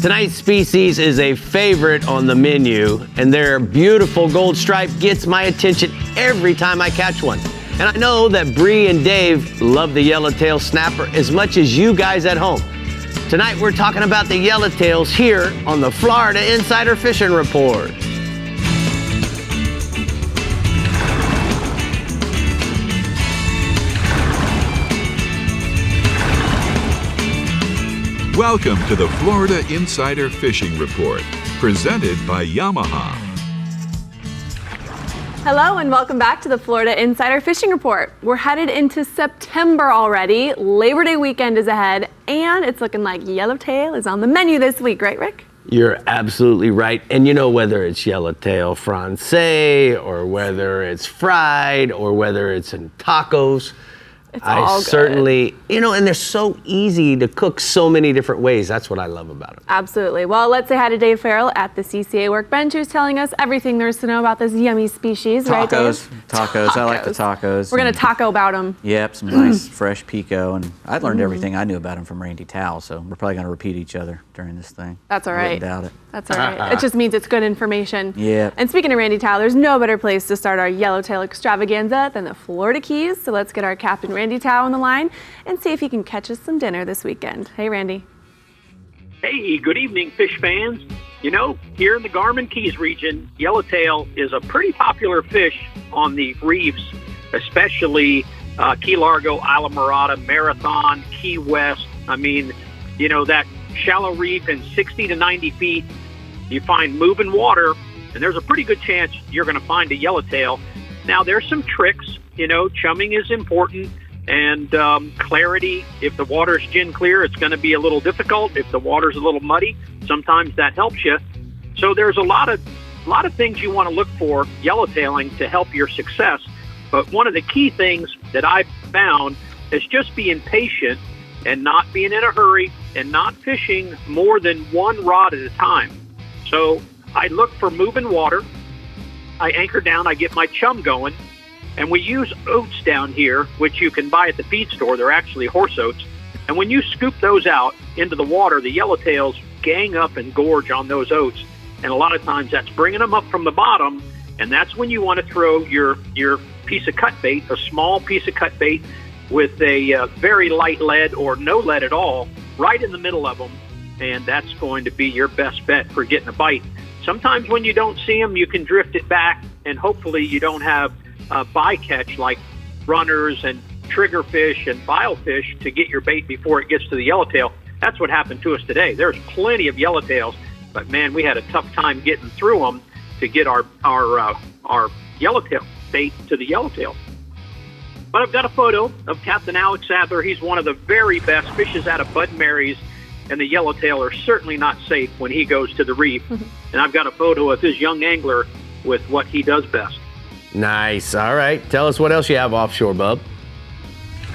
Tonight's species is a favorite on the menu, and their beautiful gold stripe gets my attention every time I catch one. And I know that Brie and Dave love the yellowtail snapper as much as you guys at home. Tonight we're talking about the yellowtails here on the Florida Insider Fishing Report. Welcome to the Florida Insider Fishing Report, presented by Yamaha. Hello and welcome back to the Florida Insider Fishing Report. We're headed into September already. Labor Day weekend is ahead, and it's looking like yellowtail is on the menu this week, right, Rick? You're absolutely right. And you know, whether it's yellowtail francais or whether it's fried or whether it's in tacos, I certainly, you know, and they're so easy to cook so many different ways. That's what I love about them. Absolutely. Well, let's say hi to Dave Farrell at the CCA Workbench, who's telling us everything there is to know about this yummy species, right, Dave? Tacos. I like the tacos. We're going to taco about them. Yep, some nice fresh pico. And I learned everything I knew about them from Randy Towle, so we're probably going to repeat each other during this thing. That's all right. I wouldn't doubt it. That's all right. It just means it's good information. Yeah. And speaking of Randy Towle, there's no better place to start our yellowtail extravaganza than the Florida Keys. So let's get our Captain Randy Towle on the line and see if he can catch us some dinner this weekend. Hey, Randy. Hey, good evening, fish fans. You know, here in the GARMIN Keys region, yellowtail is a pretty popular fish on the reefs, especially Key Largo, Isla Mirada, Marathon, Key West. I mean, you know, that shallow reef in 60 to 90 feet, you find moving water, and there's a pretty good chance you're going to find a yellowtail. Now, there's some tricks. You know, chumming is important, and clarity. If the water's gin clear, it's going to be a little difficult. If the water's a little muddy, sometimes that helps you. So there's a lot of things you want to look for yellowtailing to help your success. But one of the key things that I've found is just being patient and not being in a hurry and not fishing more than one rod at a time. So I look for moving water. I anchor down, I get my chum going, and we use oats down here, which you can buy at the feed store. They're actually horse oats. And when you scoop those out into the water, the yellowtails gang up and gorge on those oats. And a lot of times that's bringing them up from the bottom, and that's when you want to throw your piece of cut bait, a small piece of cut bait with a very light lead or no lead at all, right in the middle of them, and that's going to be your best bet for getting a bite. Sometimes when you don't see them, you can drift it back, and hopefully you don't have bycatch like runners and triggerfish and bilefish to get your bait before it gets to the yellowtail. That's what happened to us today. There's plenty of yellowtails, but man, we had a tough time getting through them to get our yellowtail bait to the yellowtail. But I've got a photo of Captain Alex Adler. He's one of the very best, fishes out of Bud Mary's, and the yellowtail are certainly not safe when he goes to the reef. And I've got a photo of his young angler with what he does best. Nice. All right. Tell us what else you have offshore, bub.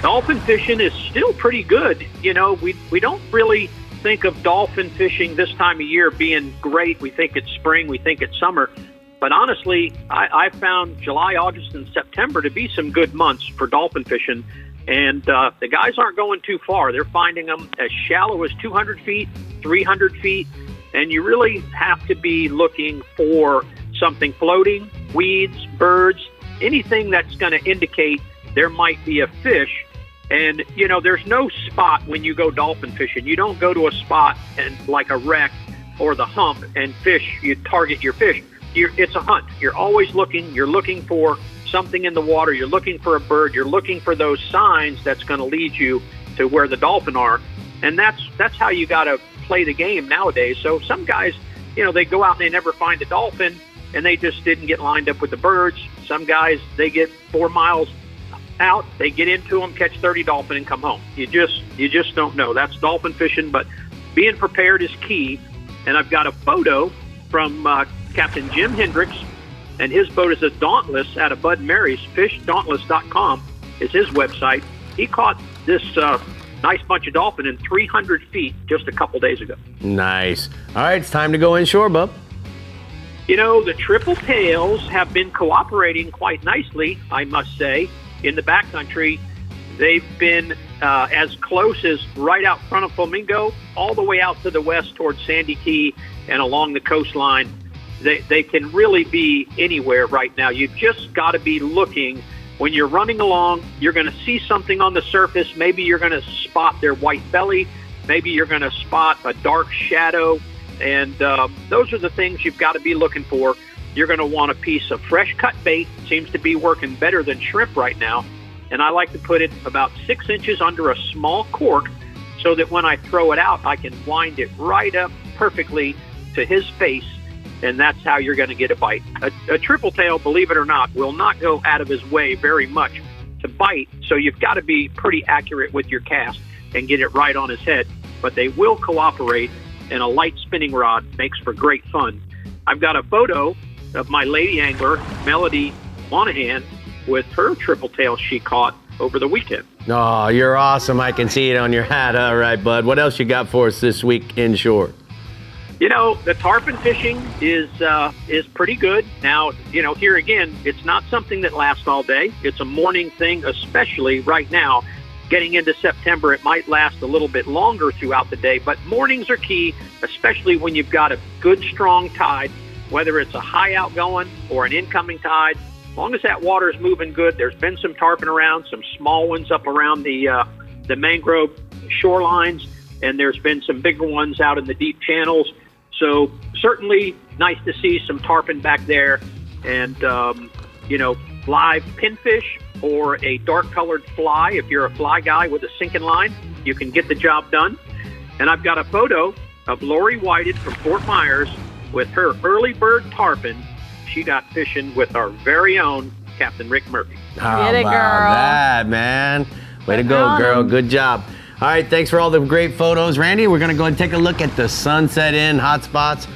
Dolphin fishing is still pretty good. You know, we don't really think of dolphin fishing this time of year being great. We think it's spring, we think it's summer. But honestly, I found July, August, and September to be some good months for dolphin fishing. And the guys aren't going too far. They're finding them as shallow as 200 feet, 300 feet. And you really have to be looking for something floating, weeds, birds, anything that's going to indicate there might be a fish. And, you know, there's no spot when you go dolphin fishing. You don't go to a spot and like a wreck or the hump and fish, you target your fish. It's a hunt. You're always looking. You're looking for something in the water. You're looking for a bird. You're looking for those signs that's going to lead you to where the dolphin are. And that's how you got to play the game nowadays. So some guys, you know, they go out and they never find a dolphin, and they just didn't get lined up with the birds. Some guys, they get 4 miles out, they get into them, catch 30 dolphin, and come home. You just don't know. That's dolphin fishing, but being prepared is key. And I've got a photo from Captain Jim Hendricks, and his boat is a Dauntless out of Bud Mary's. FishDauntless.com is his website. He caught this nice bunch of dolphin in 300 feet just a couple days ago. Nice. All right, it's time to go inshore, bub. You know, the triple tails have been cooperating quite nicely, I must say. In the backcountry, they've been as close as right out front of Flamingo, all the way out to the west towards Sandy Key and along the coastline. They can really be anywhere right now. You've just got to be looking. When you're running along, you're going to see something on the surface. Maybe you're going to spot their white belly. Maybe you're going to spot a dark shadow. And those are the things you've got to be looking for. You're going to want a piece of fresh cut bait. Seems to be working better than shrimp right now. And I like to put it about 6 inches under a small cork so that when I throw it out, I can wind it right up perfectly to his face. And that's how you're going to get a bite. A triple tail, believe it or not, will not go out of his way very much to bite. So you've got to be pretty accurate with your cast and get it right on his head. But they will cooperate, and a light spinning rod makes for great fun. I've got a photo of my lady angler, Melody Monahan, with her triple tail she caught over the weekend. Oh, you're awesome. I can see it on your hat. All right, bud. What else you got for us this week inshore? You know, the tarpon fishing is pretty good. Now, you know, here again, it's not something that lasts all day. It's a morning thing, especially right now. Getting into September, it might last a little bit longer throughout the day, but mornings are key, especially when you've got a good, strong tide, whether it's a high outgoing or an incoming tide. As long as that water is moving good, there's been some tarpon around, some small ones up around the mangrove shorelines, and there's been some bigger ones out in the deep channels. So certainly nice to see some tarpon back there, and you know, live pinfish or a dark-colored fly. If you're a fly guy with a sinking line, you can get the job done. And I've got a photo of Lori Whited from Fort Myers with her early bird tarpon. She got fishing with our very own Captain Rick Murphy. How Get it, about girl. that, man? Way to go, on girl. 'em. Good job. All right, thanks for all the great photos. Randy, we're going to go and take a look at the Sunset Inn hotspots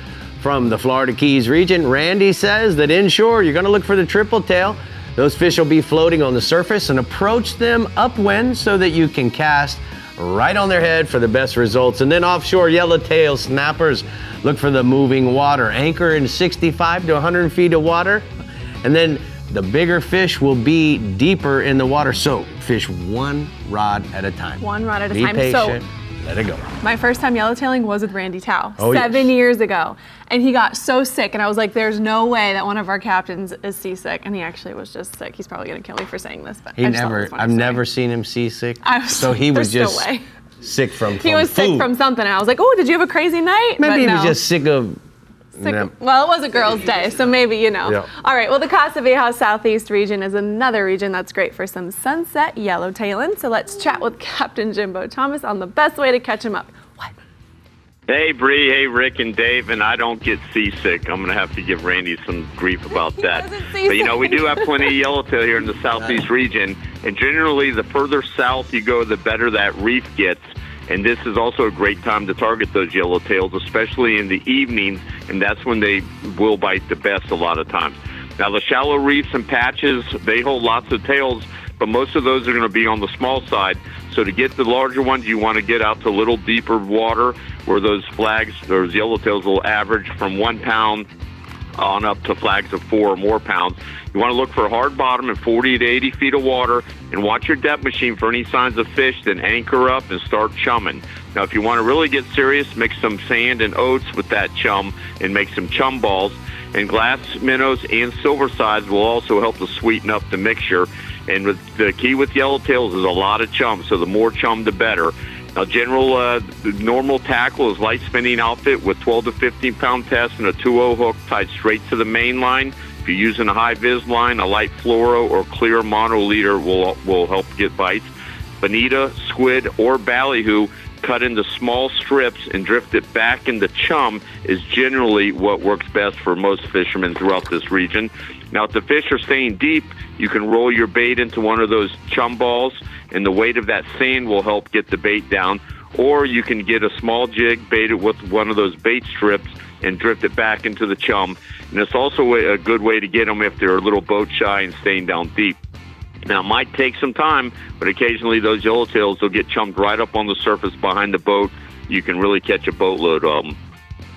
from the Florida Keys region. Randy says that inshore, you're going to look for the triple tail. Those fish will be floating on the surface, and approach them upwind so that you can cast right on their head for the best results. And then offshore, yellowtail snappers, look for the moving water. Anchor in 65 to 100 feet of water. And then the bigger fish will be deeper in the water. So fish one rod at a time. One rod at a Be time. patient, let it go. My first time yellowtailing was with Randy Tao, Oh, 7 yes. years ago. And he got so sick, and I was like, there's no way that one of our captains is seasick. And he actually was just sick. He's probably gonna kill me for saying this, but I just thought it was funny I've story. never seen him seasick. So like, he was there's just no way. sick from He was sick food. from something, and I was like, oh, did you have a crazy night? Maybe But he no. was just sick of. Sick- Yeah. Well, it was a girls' day, so maybe, you know. Yeah. All right, well, the CASA VIEJA Southeast region is another region that's great for some sunset yellowtailing. So let's chat with Captain Jimbo Thomas on the best way to catch him up. What? Hey, Bree. Hey, Rick and Dave. And I don't get seasick. I'm going to have to give Randy some grief about that. doesn't But, you know, we do have plenty of yellowtail here in the southeast region. And generally, the further south you go, the better that reef gets. And this is also a great time to target those yellowtails, especially in the evenings, and that's when they will bite the best a lot of times. Now, the shallow reefs and patches, they hold lots of tails, but most of those are going to be on the small side. So to get the larger ones, you want to get out to a little deeper water where those flags, those yellowtails will average from 1 pound on up to flags of 4 or more pounds. You want to look for a hard bottom at 40 to 80 feet of water and watch your depth machine for any signs of fish, then anchor up and start chumming. Now, if you want to really get serious, mix some sand and oats with that chum and make some chum balls. And glass minnows and silver sides will also help to sweeten up the mixture. And the key with yellowtails is a lot of chum, so the more chum, the better. Now, normal tackle is light spinning outfit with 12 to 15 pound test and a 2-0 hook tied straight to the main line. If you're using a high vis line, a light fluoro or clear mono leader will help get bites. Bonita, squid, or ballyhoo cut into small strips and drift it back into chum is generally what works best for most fishermen throughout this region. Now, if the fish are staying deep, you can roll your bait into one of those chum balls, and the weight of that sand will help get the bait down. Or you can get a small jig, bait it with one of those bait strips, and drift it back into the chum. And it's also a good way to get them if they're a little boat shy and staying down deep. Now, it might take some time, but occasionally those yellowtails will get chummed right up on the surface behind the boat. You can really catch a boatload of them.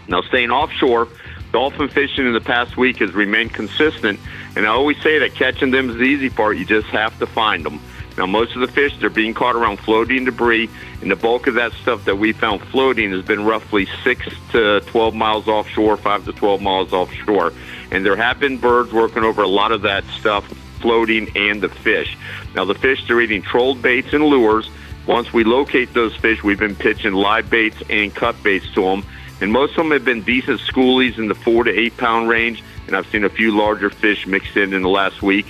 Now, staying offshore, dolphin fishing in the past week has remained consistent, and I always say that catching them is the easy part. You just have to find them. Now, most of the fish, they're being caught around floating debris, and the bulk of that stuff that we found floating has been roughly 6 to 12 miles offshore, 5 to 12 miles offshore. And there have been birds working over a lot of that stuff, floating and the fish. Now, the fish, they're eating trolled baits and lures. Once we locate those fish, we've been pitching live baits and cut baits to them. And most of them have been decent schoolies in the 4 to 8 pound range, and I've seen a few larger fish mixed in the last week.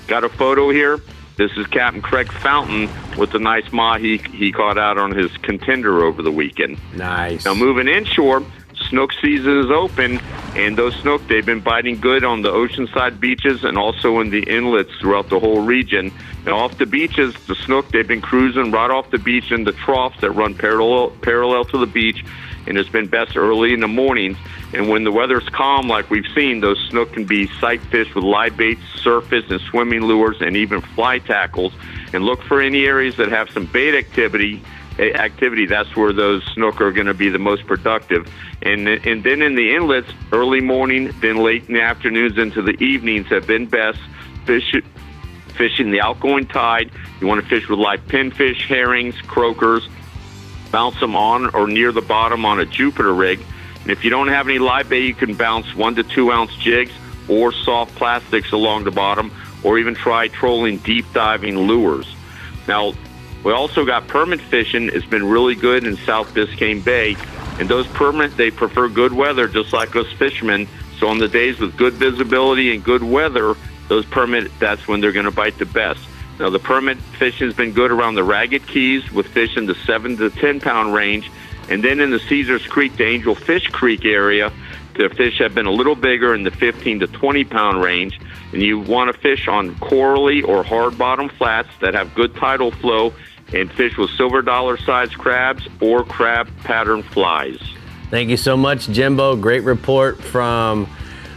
Got a photo here. This is Captain Craig Fountain with the nice mahi he caught out on his contender over the weekend. Nice. Now, moving inshore, snook season is open, and those snook, they've been biting good on the oceanside beaches and also in the inlets throughout the whole region. Now, off the beaches, the snook, they've been cruising right off the beach in the troughs that run parallel to the beach, and it's been best early in the mornings. And when the weather's calm, like we've seen, those snook can be sight fish with live baits, surface and swimming lures, and even fly tackles. And look for any areas that have some bait activity. That's where those snook are going to be the most productive. And then in the inlets, early morning, then late in the afternoons into the evenings have been best. Fishing the outgoing tide. You want to fish with live pinfish, herrings, croakers. Bounce them on or near the bottom on a Jupiter rig. And if you don't have any live bait, you can bounce 1 to 2 ounce jigs or soft plastics along the bottom, or even try trolling deep diving lures. Now, we also got permit fishing. It's been really good in South Biscayne Bay. And those permit, they prefer good weather, just like us fishermen. So on the days with good visibility and good weather, those permit, that's when they're going to bite the best. Now, the permit fishing has been good around the Ragged Keys with fish in the 7 to 10 pound range. And then in the Caesars Creek to Angel Fish Creek area, the fish have been a little bigger in the 15 to 20 pound range. And you want to fish on corally or hard bottom flats that have good tidal flow, and fish with silver dollar sized crabs or crab pattern flies. Thank you so much, Jimbo. Great report from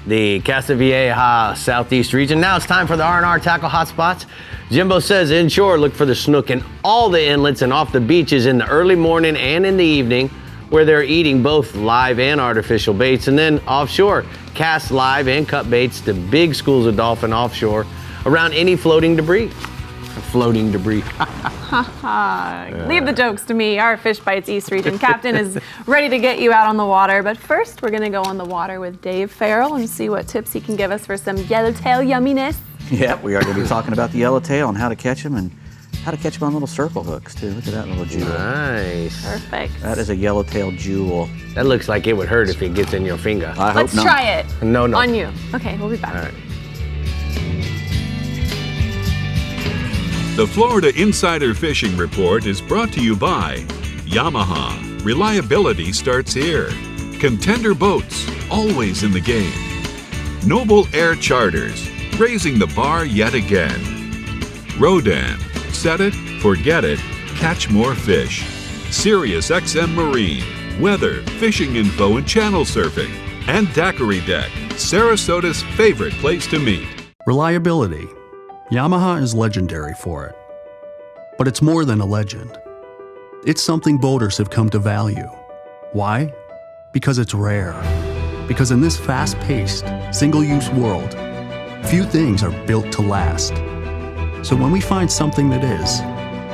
the CASA VIEJA Southeast region. Now it's time for the R&R Tackle Hotspots. Jimbo says inshore, look for the snook in all the inlets and off the beaches in the early morning and in the evening, where they're eating both live and artificial baits. And then offshore, cast live and cut baits to big schools of dolphin offshore around any floating debris. Floating debris. Leave the jokes to me. Our Fish Bites East Region Captain is ready to get you out on the water. But first, we're going to go on the water with Dave Farrell and see what tips he can give us for some yellowtail yumminess. Yep, we are going to be talking about the yellowtail and how to catch them, and how to catch them on little circle hooks, too. Look at that little jewel. Nice. Perfect. That is a yellowtail jewel. That looks like it would hurt if it gets in your finger. I hope Let's not. try it. No. On you. Okay, we'll be back. All right. The Florida Insider Fishing Report is brought to you by Yamaha. Reliability starts here. Contender Boats, always in the game. Noble Air Charters, raising the bar yet again. Rodan, set it, forget it, catch more fish. Sirius XM Marine, weather, fishing info, and channel surfing. And Daiquiri Deck, Sarasota's favorite place to meet. Reliability. Yamaha is legendary for it. But it's more than a legend. It's something boaters have come to value. Why? Because it's rare. Because in this fast-paced, single-use world, few things are built to last. So when we find something that is,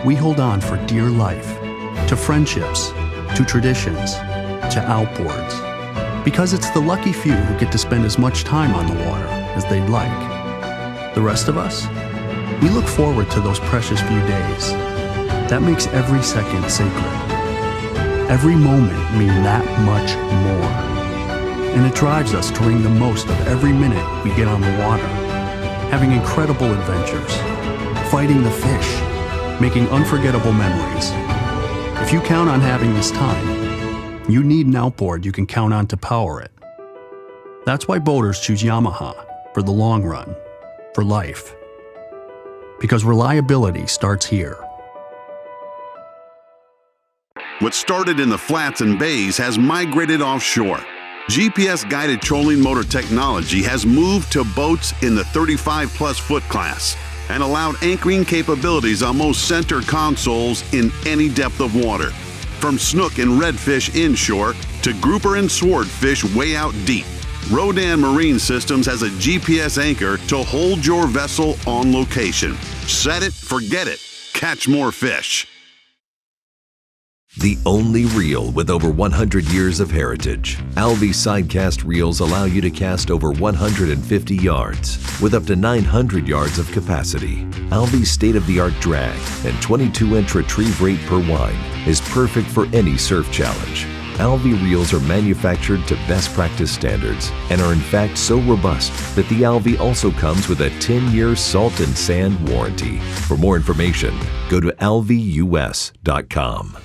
we hold on for dear life, to friendships, to traditions, to outboards. Because it's the lucky few who get to spend as much time on the water as they'd like. The rest of us, we look forward to those precious few days. That makes every second sacred. Every moment mean that much more. And it drives us to wring the most of every minute we get on the water, having incredible adventures, fighting the fish, making unforgettable memories. If you count on having this time, you need an outboard you can count on to power it. That's why boaters choose Yamaha for the long run, for life. Because reliability starts here. What started in the flats and bays has migrated offshore. GPS-guided trolling motor technology has moved to boats in the 35-plus foot class and allowed anchoring capabilities on most center consoles in any depth of water, from snook and redfish inshore to grouper and swordfish way out deep. Rodan Marine Systems has a GPS anchor to hold your vessel on location. Set it, forget it. catch more fish. The only reel with over 100 years of heritage. ALVEY sidecast reels allow you to cast over 150 yards with up to 900 yards of capacity. ALVEY's state-of-the-art drag and 22-inch retrieve rate per whine is perfect for any surf challenge. ALVEY reels are manufactured to best practice standards and are in fact so robust that the ALVEY also comes with a 10-year salt and sand warranty. For more information, go to alveus.com.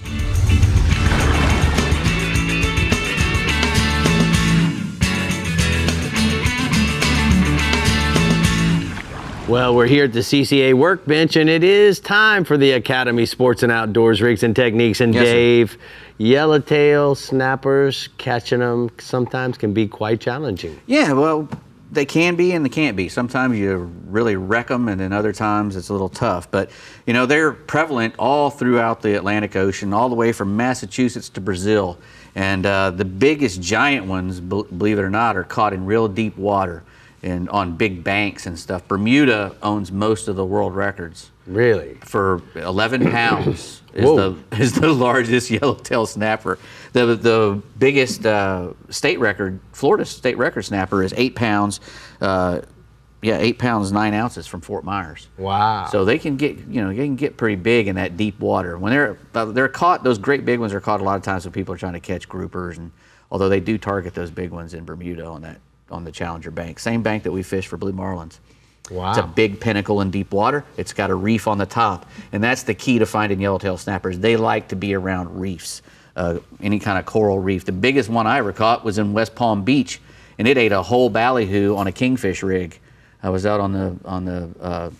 Well, we're here at the CCA workbench, and it is time for the Academy Sports and Outdoors Rigs and Techniques. And Yes, Dave, yellowtail snappers, catching them sometimes can be quite challenging. Yeah, well, they can be and they can't be. Sometimes you really wreck them, and then other times it's a little tough. But, you know, they're prevalent all throughout the Atlantic Ocean, all the way from Massachusetts to Brazil. And the biggest giant ones, believe it or not, are caught in real deep water and on big banks and stuff. Bermuda owns most of the world records. Really? For 11 pounds is the largest yellowtail snapper. The biggest state record, Florida state record snapper is 8 pounds. 8 pounds 9 ounces from Fort Myers. Wow. So they can get, you know, they can get pretty big in that deep water. When they're caught, those great big ones are caught a lot of times when people are trying to catch groupers, and although they do target those big ones in Bermuda on the Challenger Bank, same bank that we fish for blue marlins. Wow. It's a big pinnacle in deep water. It's got a reef on the top, and that's the key to finding yellowtail snappers. They like to be around reefs, any kind of coral reef. The biggest one I ever caught was in West Palm Beach, and it ate a whole ballyhoo on a kingfish rig. I was out on the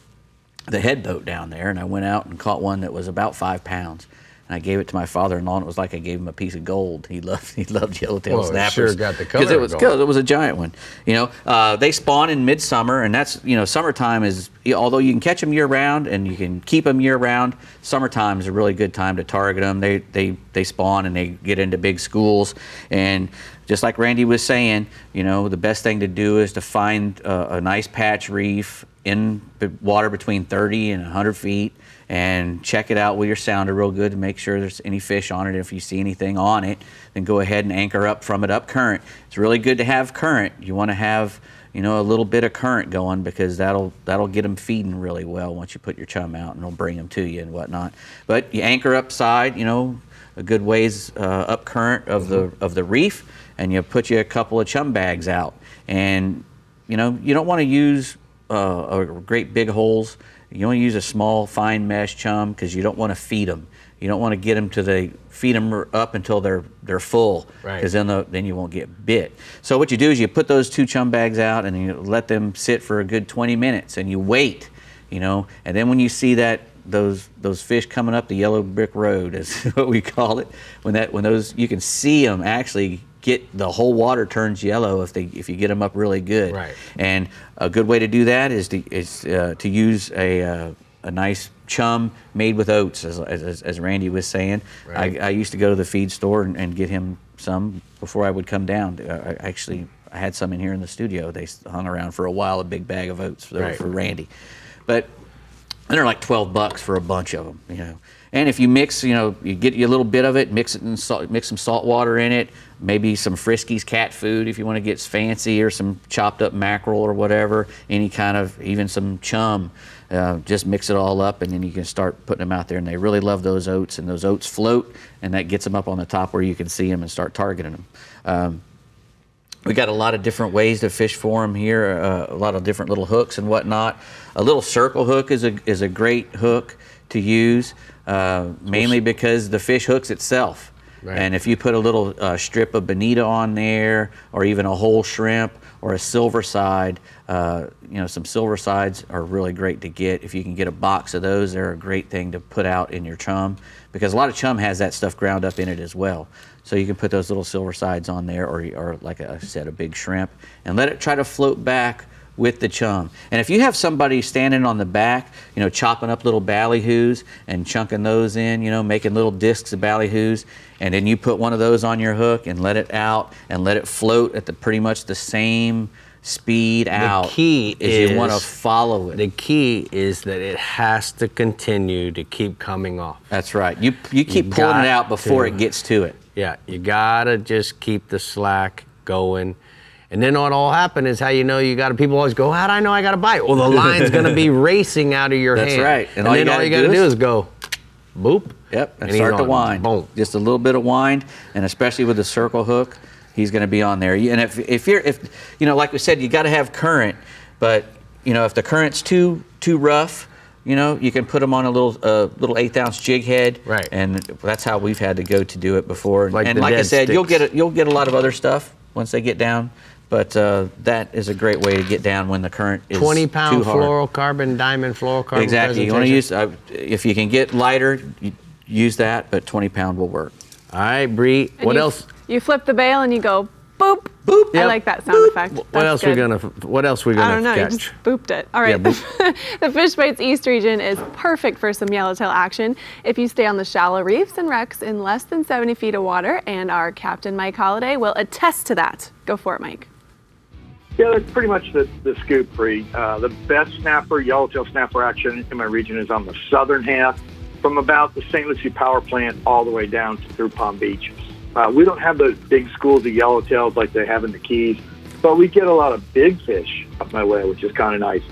head boat down there, and I went out and caught one that was about 5 pounds. And I gave it to my father-in-law, and it was like I gave him a piece of gold. He loved yellowtail Well, it snappers. sure got the color Because it was a giant one. You know, they spawn in midsummer, and that's, you know, summertime is, although you can catch them year-round and you can keep them year-round, summertime is a really good time to target them. They spawn and they get into big schools, and just like Randy was saying, you know, the best thing to do is to find a nice patch reef in the water between 30 and 100 feet, and check it out with your sounder real good to make sure there's any fish on it. If you see anything on it, then go ahead and anchor up from it up current. It's really good to have current. You want to have, you know, a little bit of current going, because that'll get them feeding really well once you put your chum out, and it'll bring them to you and whatnot. But you anchor upside, you know, a good ways up current of the reef, and you put you a couple of chum bags out. And, you know, you don't want to use great big holes. You want to use a small fine mesh chum, because you don't want to feed them. You don't want to get them feed them up until they're full, because then you won't get bit. So what you do is you put those 2 chum bags out, and you let them sit for a good 20 minutes, and you wait, you know. And then when you see those fish coming up the yellow brick road, is what we call it, when those, you can see them actually get, the whole water turns yellow if you get them up really good. Right. And a good way to do that is to use a nice chum made with oats, as Randy was saying. Right. I used to go to the feed store and get him some before I would come down. I had some in here in the studio. They hung around for a while, a big bag of oats for Randy. But they're like $12 for a bunch of them, you know. And if you mix, you know, you get you a little bit of it, mix some salt water in it, maybe some Friskies cat food if you want to get fancy, or some chopped up mackerel or whatever, any kind of, even some chum. Just mix it all up, and then you can start putting them out there. And they really love those oats, and those oats float, and that gets them up on the top where you can see them and start targeting them. We got a lot of different ways to fish for them here, a lot of different little hooks and whatnot. A little circle hook is a great hook to use, mainly because the fish hooks itself. Right. And if you put a little strip of bonita on there, or even a whole shrimp, or a silver side, you know, some silver sides are really great to get. If you can get a box of those, they're a great thing to put out in your chum, because a lot of chum has that stuff ground up in it as well. So you can put those little silver sides on there, or like I said, a big shrimp, and let it try to float back with the chum. And if you have somebody standing on the back, you know, chopping up little ballyhoos and chunking those in, you know, making little discs of ballyhoos, and then you put one of those on your hook and let it out and let it float at pretty much the same speed out. The key is you want to follow it. The key is that it has to continue to keep coming off. That's right. You keep pulling it out before it gets to it. Yeah, you gotta just keep the slack going. And then what'll happen is how you know you got people always go, how do I know I got to bite? Well, the line's going to be racing out of your hand. That's right. And then all you got to do is go, boop. Yep, and start to wind. Boom. Just a little bit of wind, and especially with the circle hook, he's going to be on there. And if you know, like we said, you got to have current, but you know, if the current's too rough, you know, you can put them on a little 1/8 ounce jig head, right? And that's how we've had to go to do it before. And like I said, sticks. you'll get a lot of other stuff once they get down. But that is a great way to get down when the current is 20-pound too hard. fluorocarbon, diamond fluorocarbon. Exactly. You want to use, if you can get lighter, use that, but 20-pound will work. All right, Brie. What else? You flip the bail and you go boop. Boop. I like that sound effect. What else we gonna I don't know. catch? You just booped it. All right. Yeah, The Fish Bites East region is perfect for some yellowtail action if you stay on the shallow reefs and wrecks in less than 70 feet of water. And our Captain Mike Holliday will attest to that. Go for it, Mike. Yeah, that's pretty much the scoop, Brie. The best snapper, yellowtail snapper action in my region is on the southern half, from about the St. Lucie power plant all the way down to through Palm Beach. We don't have those big schools of yellowtails like they have in the Keys, but we get a lot of big fish up my way, which is kind of nice.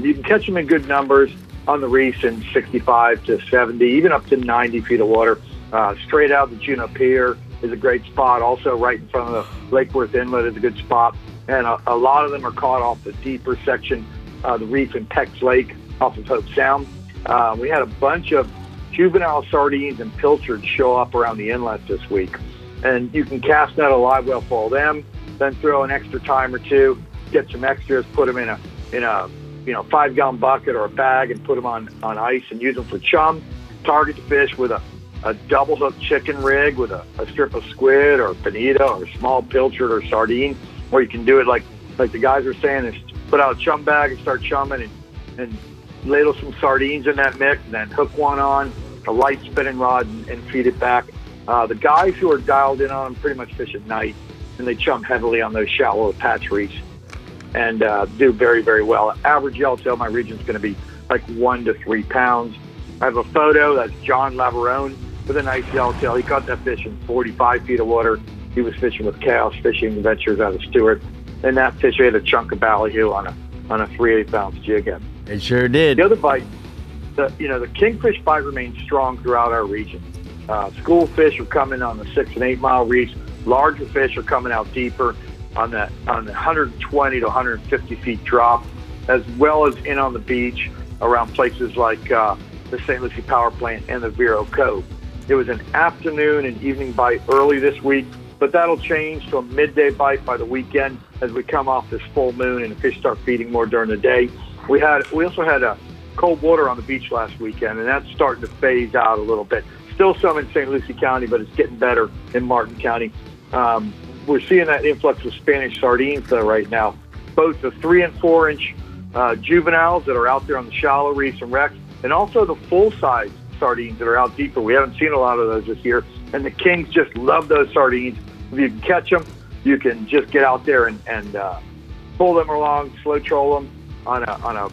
You can catch them in good numbers on the reefs in 65 to 70, even up to 90 feet of water. Straight out the Juneau Pier is a great spot. Also right in front of the Lake Worth Inlet is a good spot. And a lot of them are caught off the deeper section, the reef in Peck's Lake off of Hope Sound. We had a bunch of juvenile sardines and pilchards show up around the inlet this week. And you can cast net a live well for all them, then throw an extra time or two, get some extras, put them in a 5-gallon bucket or a bag and put them on ice and use them for chum. Target the fish with a double hook chicken rig with a strip of squid or bonita or small pilchard or sardine. Or you can do it like the guys are saying, is put out a chum bag and start chumming and ladle some sardines in that mix and then hook one on a light spinning rod and feed it back. The guys who are dialed in on them pretty much fish at night, and they chum heavily on those shallow patch reefs and do very, very well. Average yellowtail in my region is going to be like 1 to 3 pounds. I have a photo. That's John Lavarone with a nice yellowtail. He caught that fish in 45 feet of water. He was fishing with Chaos Fishing Ventures out of Stewart, and that fish ate a chunk of ballyhoo on a 3/8 ounce jig head. It sure did. The other bite, the kingfish bite remains strong throughout our region. School fish are coming on the 6 and 8 mile reefs. Larger fish are coming out deeper on the 120 to 150 feet drop, as well as in on the beach around places like the St. Lucie Power Plant and the Vero Cove. It was an afternoon and evening bite early this week, but that'll change to a midday bite by the weekend as we come off this full moon and the fish start feeding more during the day. We also had a cold water on the beach last weekend, and that's starting to phase out a little bit. Still some in St. Lucie County, but it's getting better in Martin County. We're seeing that influx of Spanish sardines though right now, both the 3 and 4 inch juveniles that are out there on the shallow reefs and wrecks, and also the full size sardines that are out deeper. We haven't seen a lot of those this year, and the kings just love those sardines. If you can catch them, you can just get out there and pull them along, slow troll them on a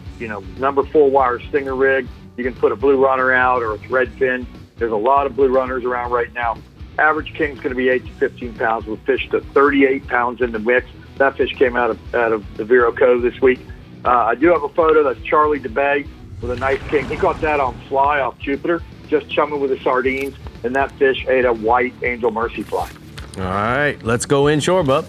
number 4 wire stinger rig. You can put a blue runner out or a thread fin. There's a lot of blue runners around right now. Average king's going to be 8 to 15 pounds. We've fished to 38 pounds in the mix. That fish came out of the Vero Cove this week. I do have a photo. That's Charlie DeBay with a nice king. He caught that on fly off Jupiter, just chumming with the sardines, and that fish ate a white Angel Mercy fly. All right, let's go inshore, bub.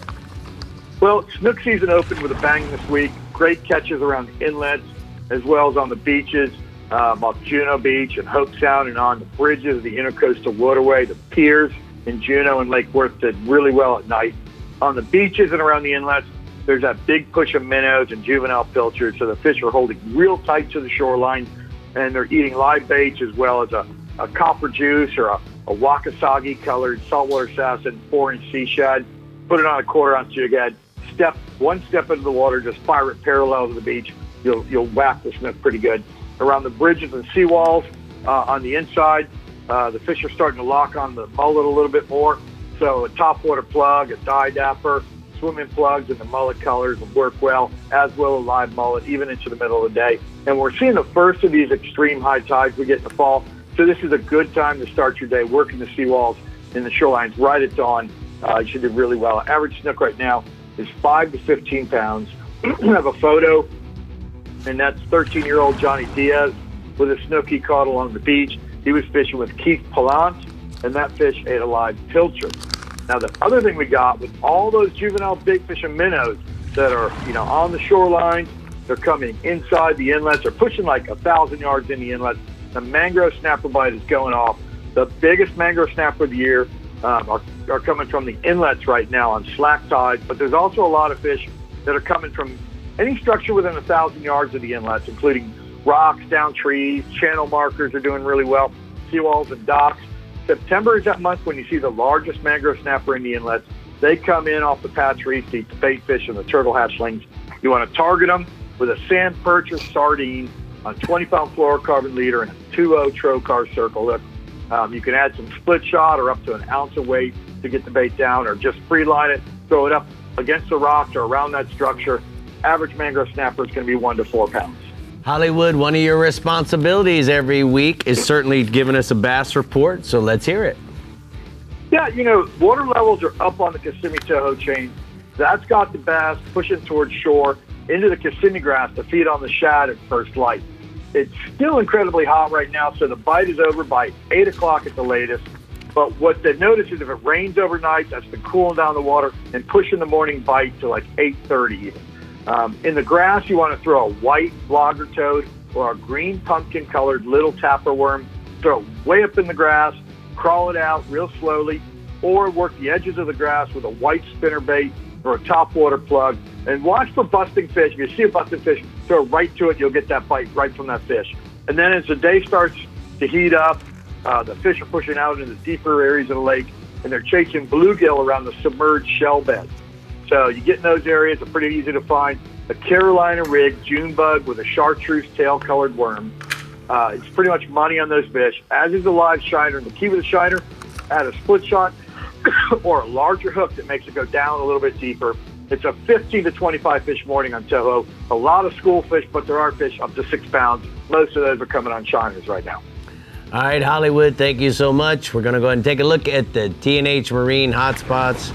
Well, snook season opened with a bang this week. Great catches around the inlets as well as on the beaches, off Juneau Beach and Hope Sound and on the bridges of the Intercoastal Waterway. The piers in Juneau and Lake Worth did really well at night. On the beaches and around the inlets, there's that big push of minnows and juvenile pilchards, so the fish are holding real tight to the shoreline, and they're eating live baits as well as a copper juice or a wakasagi-colored saltwater assassin 4-inch sea shad. Put it on a 1/4 ounce jig head. One step into the water, just fire it parallel to the beach. You'll whack the snook pretty good. Around the bridges and seawalls on the inside, the fish are starting to lock on the mullet a little bit more. So a topwater plug, a die dapper, swimming plugs and the mullet colors will work well, as will a live mullet, even into the middle of the day. And we're seeing the first of these extreme high tides we get in the fall. So this is a good time to start your day working the seawalls in the shorelines right at dawn. You should do really well. Average snook right now is 5 to 15 pounds. I have a photo, and that's 13-year-old Johnny Diaz with a snook he caught along the beach. He was fishing with Keith Pallant, and that fish ate a live pilchard. Now, the other thing we got with all those juvenile big fish and minnows that are, on the shoreline, they're coming inside the inlets. They're pushing like 1,000 yards in the inlet. The mangrove snapper bite is going off. The biggest mangrove snapper of the year are coming from the inlets right now on slack tide, but there's also a lot of fish that are coming from any structure within 1,000 yards of the inlets, including rocks, down trees, channel markers are doing really well, seawalls and docks. September is that month when you see the largest mangrove snapper in the inlets. They come in off the patch reef to eat the bait fish and the turtle hatchlings. You want to target them with a sand perch or sardine on 20-pound fluorocarbon leader and a 2-0 trocar circle hook. You can add some split shot or up to an ounce of weight to get the bait down, or just free line it, throw it up against the rocks or around that structure. Average mangrove snapper is going to be 1 to 4 pounds. Hollywood, one of your responsibilities every week is certainly giving us a bass report, so let's hear it. Yeah, water levels are up on the Kissimmee-Toho chain. That's got the bass pushing towards shore into the Kissimmee grass to feed on the shad at first light. It's still incredibly hot right now, so the bite is over by 8 o'clock at the latest. But what they've noticed is if it rains overnight, that's been cooling down the water and pushing the morning bite to like 8:30 even. In the grass, you want to throw a white logger toad or a green pumpkin-colored little tapper worm. Throw it way up in the grass, crawl it out real slowly, or work the edges of the grass with a white spinnerbait or a topwater plug, and watch for busting fish. If you see a busted fish, throw right to it. You'll get that bite right from that fish. And then as the day starts to heat up, the fish are pushing out into the deeper areas of the lake, and they're chasing bluegill around the submerged shell beds. So you get in those areas, they're pretty easy to find. A Carolina rig June bug with a chartreuse tail-colored worm. It's pretty much money on those fish, as is a live shiner. And the key with a shiner, add a split shot or a larger hook that makes it go down a little bit deeper. It's a 15 to 25 fish morning on Toho. A lot of school fish, but there are fish up to 6 pounds. Most of those are coming on shiners right now. All right, Hollywood, thank you so much. We're going to go ahead and take a look at the T&H Marine hotspots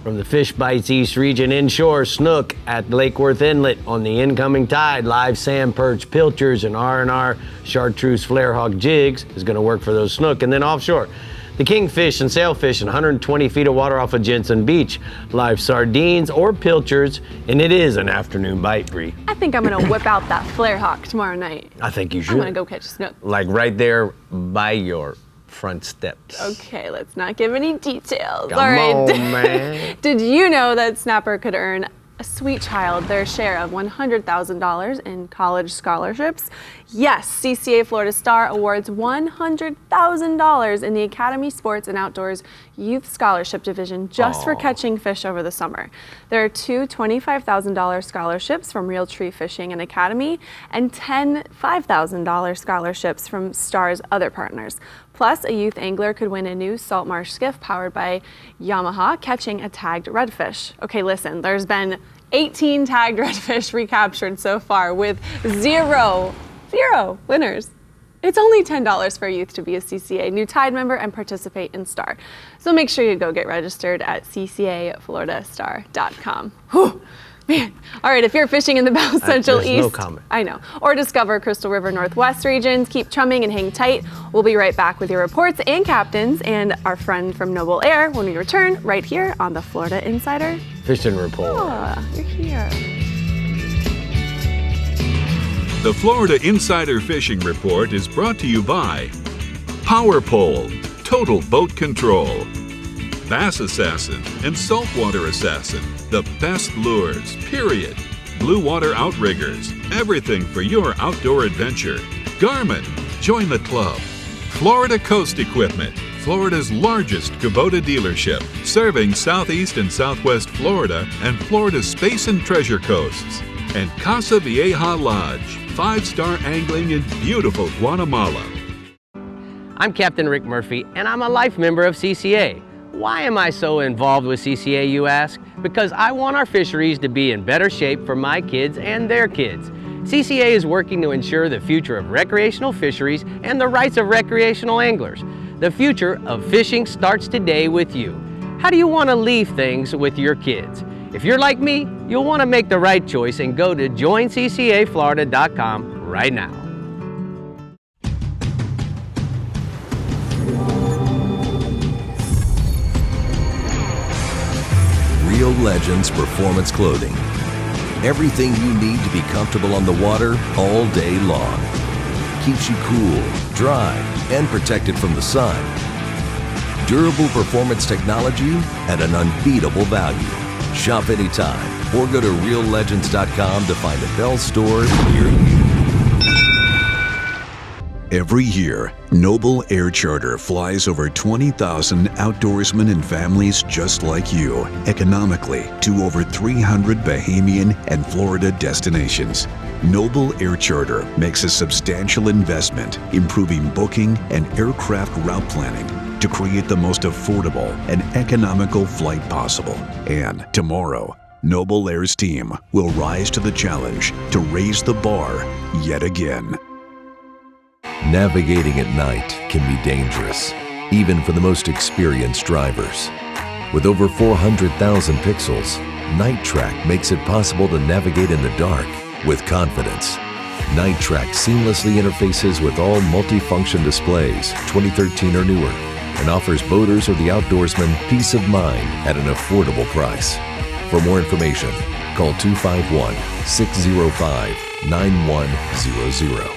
from the Fish Bites East region. Inshore, snook at Lake Worth Inlet on the incoming tide. Live sand perch, pilchers, and R&R chartreuse flare hawk jigs is going to work for those snook. And then offshore, the kingfish and sailfish in 120 feet of water off of Jensen Beach. Live sardines or pilchards, and it is an afternoon bite, Brie. I think I'm gonna whip out that flare hawk tomorrow night. I think you should. I'm gonna go catch a snook. Like right there by your front steps. Okay, let's not give any details. Come All right. on, man. Did you know that snapper could earn a sweet child their share of $100,000 in college scholarships? Yes, CCA Florida Star awards $100,000 in the Academy Sports and Outdoors Youth Scholarship Division just for catching fish over the summer. There are 2 $25,000 scholarships from Real Tree Fishing and Academy and 10 $5,000 scholarships from Star's other partners. Plus, a youth angler could win a new salt marsh skiff powered by Yamaha catching a tagged redfish. Okay, listen, there's been 18 tagged redfish recaptured so far with zero winners. It's only $10 for a youth to be a CCA new Tide member and participate in Star. So make sure you go get registered at ccafloridastar.com. Whew. Man. All right, if you're fishing in the Bell Central East, no comment. I know, or discover Crystal River Northwest regions, keep chumming and hang tight. We'll be right back with your reports and captains and our friend from Noble Air when we return right here on the Florida Insider Fishing Report. Oh, you're here. The Florida Insider Fishing Report is brought to you by Power Pole, Total Boat Control, Bass Assassin and Saltwater Assassin, the best lures, period. Blue Water Outriggers, everything for your outdoor adventure. GARMIN, join the club. Florida Coast Equipment, Florida's largest Kubota dealership, serving Southeast and Southwest Florida and Florida's Space and Treasure Coasts. And CASA VIEJA Lodge, 5-star angling in beautiful Guatemala. I'm Captain Rick Murphy, and I'm a life member of CCA. Why am I so involved with CCA, you ask? Because I want our fisheries to be in better shape for my kids and their kids. CCA is working to ensure the future of recreational fisheries and the rights of recreational anglers. The future of fishing starts today with you. How do you want to leave things with your kids? If you're like me, you'll want to make the right choice and go to joinccaflorida.com right now. Real Legends Performance Clothing. Everything you need to be comfortable on the water all day long. Keeps you cool, dry, and protected from the sun. Durable performance technology at an unbeatable value. Shop anytime or go to reallegends.com to find a Bell store near you. Every year, Noble Air Charter flies over 20,000 outdoorsmen and families just like you economically to over 300 Bahamian and Florida destinations. Noble Air Charter makes a substantial investment improving booking and aircraft route planning to create the most affordable and economical flight possible. And tomorrow, Noble Air's team will rise to the challenge to raise the bar yet again. Navigating at night can be dangerous, even for the most experienced drivers. With over 400,000 pixels, Night Track makes it possible to navigate in the dark with confidence. Night Track seamlessly interfaces with all multifunction displays, 2013 or newer, and offers boaters or the outdoorsman peace of mind at an affordable price. For more information, call 251-605-9100.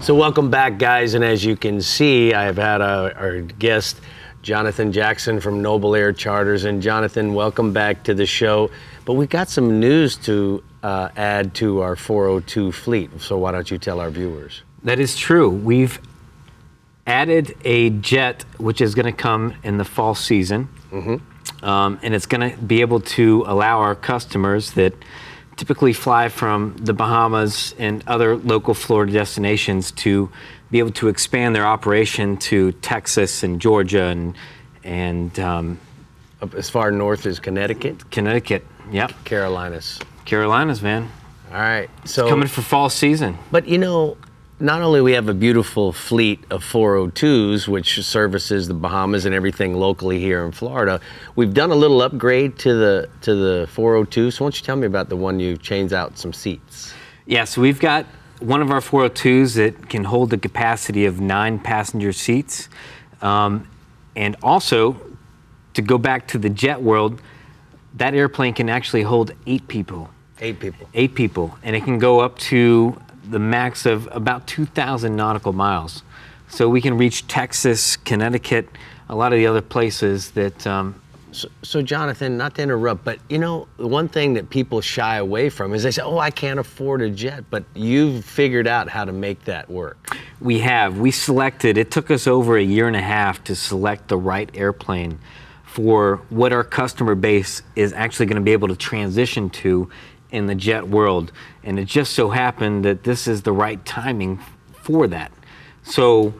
So welcome back, guys, and as you can see, I've had our guest, Jonathan Jackson from Noble Air Charters. And Jonathan, welcome back to the show. But we got some news to add to our 402 fleet, so why don't you tell our viewers? That is true. We've added a jet, which is going to come in the fall season, and it's going to be able to allow our customers that typically fly from the Bahamas and other local Florida destinations to be able to expand their operation to Texas and Georgia and up as far north as Connecticut? Connecticut, yep. Carolinas, man. All right. So it's coming for fall season. But you know, not only we have a beautiful fleet of 402s, which services the Bahamas and everything locally here in Florida, we've done a little upgrade to the 402. So why don't you tell me about the one you changed out some seats? Yeah, so we've got one of our 402s that can hold the capacity of 9 passenger seats. And also, to go back to the jet world, that airplane can actually hold 8 people. 8 people. 8 people. And it can go up to the max of about 2,000 nautical miles. So we can reach Texas, Connecticut, a lot of the other places that... So Jonathan, not to interrupt, but you know, the one thing that people shy away from is they say, oh, I can't afford a jet, but you've figured out how to make that work. We have. We selected, it took us over a year and a half to select the right airplane for what our customer base is actually going to be able to transition to in the jet world. And it just so happened that this is the right timing for that. So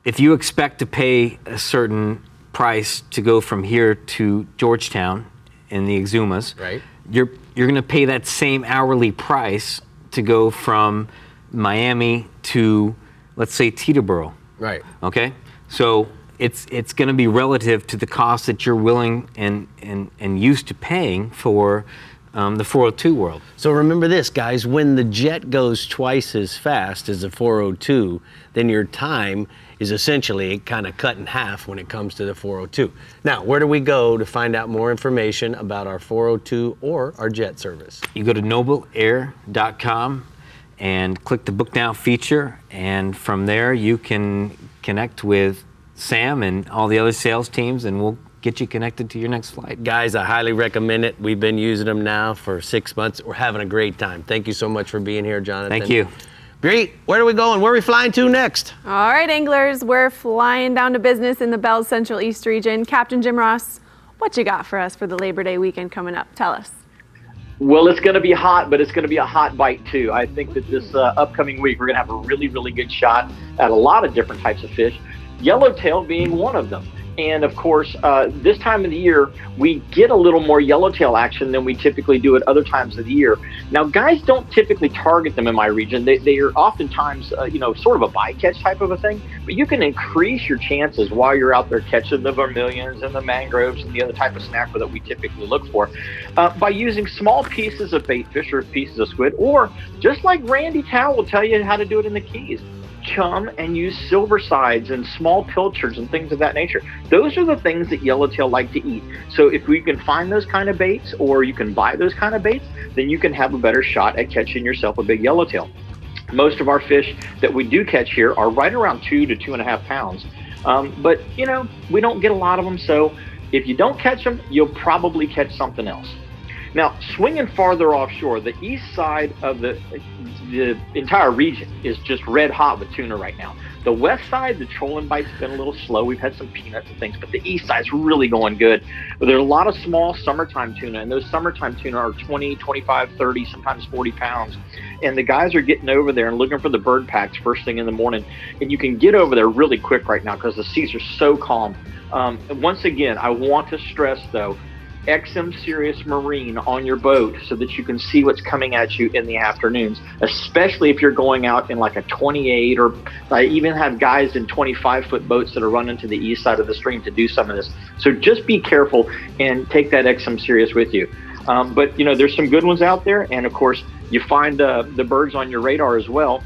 if you expect to pay a certain price to go from here to Georgetown in the Exumas, right, you're going to pay that same hourly price to go from Miami to, let's say, Teterboro. Right. Okay? So it's going to be relative to the cost that you're willing and used to paying for the 402 world. So remember this, guys, when the jet goes twice as fast as the 402, then your time is essentially kind of cut in half when it comes to the 402. Now, where do we go to find out more information about our 402 or our jet service? You go to nobleair.com and click the Book Now feature, and from there you can connect with Sam and all the other sales teams, and we'll get you connected to your next flight. Guys, I highly recommend it. We've been using them now for 6 months. We're having a great time. Thank you so much for being here, Jonathan. Thank you. Brie, where are we going? Where are we flying to next? All right, anglers, we're flying down to business in the BEALLS Central East region. Captain Jim Ross, what you got for us for the Labor Day weekend coming up? Tell us. Well, it's going to be hot, but it's going to be a hot bite too. I think that this upcoming week, we're going to have a really, really good shot at a lot of different types of fish. yellowtail being one of them. And of course, this time of the year, we get a little more yellowtail action than we typically do at other times of the year. Now, guys don't typically target them in my region. They are oftentimes, sort of a bycatch type of a thing, but you can increase your chances while you're out there catching the vermilions and the mangroves and the other type of snapper that we typically look for by using small pieces of bait fish or pieces of squid, or just like Randy Towell will tell you how to do it in the Keys. Chum and use silver sides and small pilchards and things of that nature. Those are the things that yellowtail like to eat. So if we can find those kind of baits, or you can buy those kind of baits, then you can have a better shot at catching yourself a big yellowtail. Most of our fish that we do catch here are right around 2 to 2.5 pounds. But we don't get a lot of them. So if you don't catch them, you'll probably catch something else. Now, swinging farther offshore, the east side of the entire region is just red hot with tuna right now. The west side, the trolling bite's been a little slow. We've had some peanuts and things, but the east side's really going good. But there's a lot of small summertime tuna, and those summertime tuna are 20, 25, 30, sometimes 40 pounds. And the guys are getting over there and looking for the bird packs first thing in the morning. And you can get over there really quick right now because the seas are so calm. Once again, I want to stress, though, XM Sirius Marine on your boat so that you can see what's coming at you in the afternoons, especially if you're going out in like a 28, or I even have guys in 25-foot boats that are running to the east side of the stream to do some of this. So just be careful and take that XM Sirius with you. But there's some good ones out there, and of course you find the birds on your radar as well.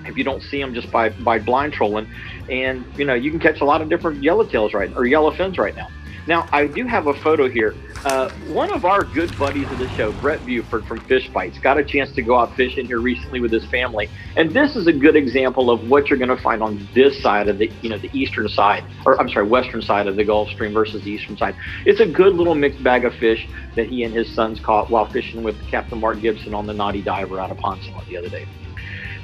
If you don't see them just by blind trolling, and you can catch a lot of different yellowtails or yellowfins right now. Now, I do have a photo here. One of our good buddies of the show, Brett Buford from FISHBITES, got a chance to go out fishing here recently with his family. And this is a good example of what you're going to find on this side of the eastern side, western side of the Gulf Stream versus the eastern side. It's a good little mixed bag of fish that he and his sons caught while fishing with Captain Mark Gibson on the Naughty Diver out of Poncelet the other day.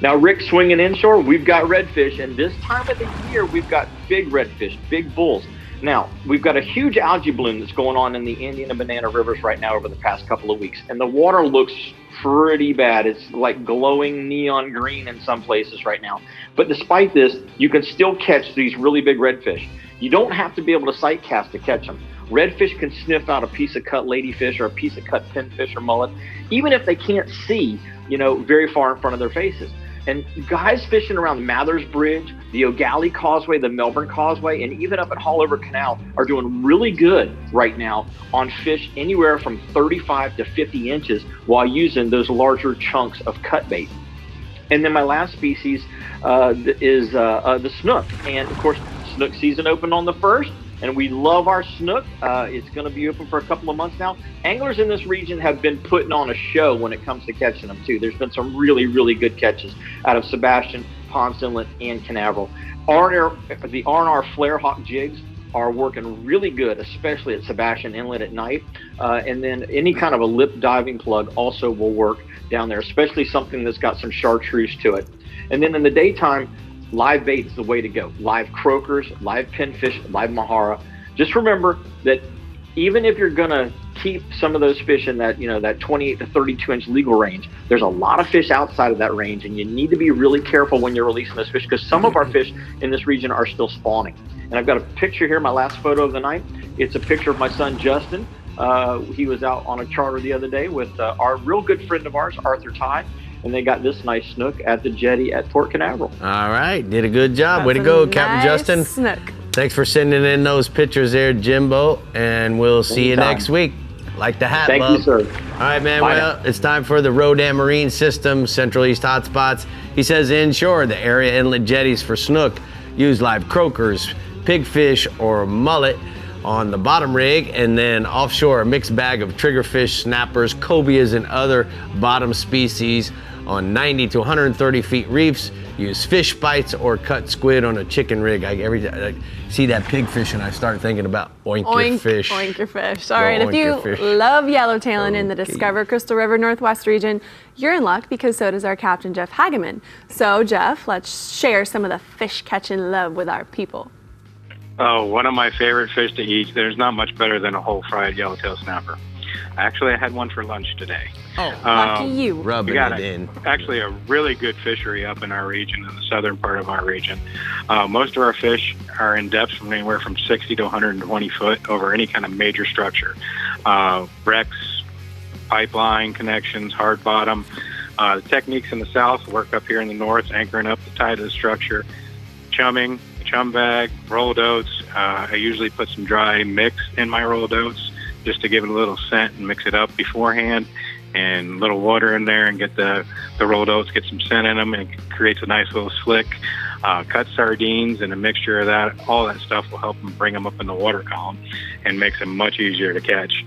Now, Rick, swinging inshore, we've got redfish, and this time of the year, we've got big redfish, big bulls. Now, we've got a huge algae bloom that's going on in the Indian and Banana rivers right now over the past couple of weeks, and the water looks pretty bad. It's like glowing neon green in some places right now. But despite this, you can still catch these really big redfish. You don't have to be able to sight cast to catch them. Redfish can sniff out a piece of cut ladyfish or a piece of cut pinfish or mullet, even if they can't see, very far in front of their faces. And guys fishing around Mathers Bridge, the O'Galley Causeway, the Melbourne Causeway, and even up at Haulover Canal are doing really good right now on fish anywhere from 35 to 50 inches while using those larger chunks of cut bait. And then my last species is the snook. And of course, snook season opened on the 1st. And we love our snook. It's going to be open for a couple of months now. Anglers in this region have been putting on a show when it comes to catching them, too. There's been some really, really good catches out of Sebastian, Ponce Inlet, and Canaveral. The R&R Flare Hawk jigs are working really good, especially at Sebastian Inlet at night. And then any kind of a lip diving plug also will work down there, especially something that's got some chartreuse to it. And then in the daytime, live bait is the way to go. Live croakers, live pinfish, live mahara. Just remember that even if you're going to keep some of those fish in that, that 28 to 32 inch legal range, there's a lot of fish outside of that range, and you need to be really careful when you're releasing those fish, because some of our fish in this region are still spawning. And I've got a picture here, my last photo of the night. It's a picture of my son, Justin. He was out on a charter the other day with our real good friend of ours, Arthur Ty. And they got this nice snook at the jetty at Port Canaveral. All right, did a good job. That's way to go, Captain nice Justin. Snook. Thanks for sending in those pictures there, Jimbo, and we'll see you next week. Like the hat, Thank love. you, sir. All right, man. Bye Well, now. it's time for the Rodan Marine System Central East Hotspots. He says inshore, the area inlet jetties for snook use live croakers, pigfish, or mullet on the bottom rig, and then offshore, a mixed bag of triggerfish, snappers, cobias, and other bottom species on 90 to 130 feet reefs. Use fish bites or cut squid on a chicken rig. Every time I see that pigfish and I start thinking about oink your fish. Oink your fish. All Go right, if oink you your fish. love yellowtailing in the Okay. Discover Crystal River Northwest region, you're in luck, because so does our Captain Jeff Hageman. So Jeff, let's share some of the fish catching love with our people. Oh, one of my favorite fish to eat. There's not much better than a whole fried yellowtail snapper. Actually, I had one for lunch today. Oh, lucky you. Rubbing We got it in. actually a really good fishery up in our region, in the southern part of our region. Most of our fish are in depths from anywhere from 60 to 120 foot over any kind of major structure. Wrecks, pipeline connections, hard bottom. The techniques in the south work up here in the north, anchoring up the tide of the structure, chumming, chum bag, rolled oats. I usually put some dry mix in my rolled oats just to give it a little scent and mix it up beforehand, and a little water in there and get the rolled oats, get some scent in them, and it creates a nice little slick. Cut sardines and a mixture of that, all that stuff will help them bring them up in the water column and makes them much easier to catch.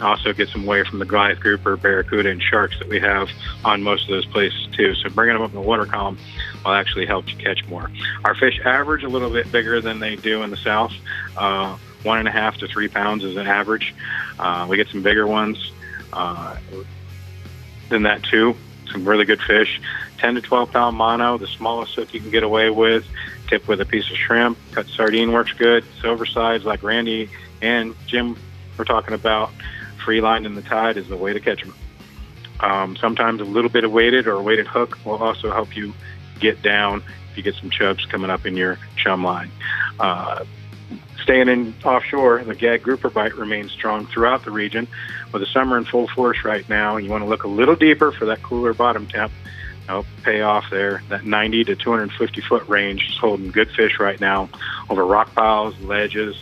Also get some away from the Goliath grouper, barracuda, and sharks that we have on most of those places too. So bringing them up in the water column will actually help you catch more. Our fish average a little bit bigger than they do in the south. 1.5 to 3 pounds is an average. We get some bigger ones than that too. Some really good fish. 10 to 12 pound mono, the smallest hook you can get away with. Tip with a piece of shrimp. Cut sardine works good. Silver sides, like Randy and Jim were talking about, free line in the tide is the way to catch them. Sometimes a little bit of weighted or a weighted hook will also help you get down if you get some chubs coming up in your chum line. Staying in offshore, the gag grouper bite remains strong throughout the region. With the summer in full force right now, you want to look a little deeper for that cooler bottom temp. Pay off there. That 90 to 250 foot range is holding good fish right now over rock piles, ledges.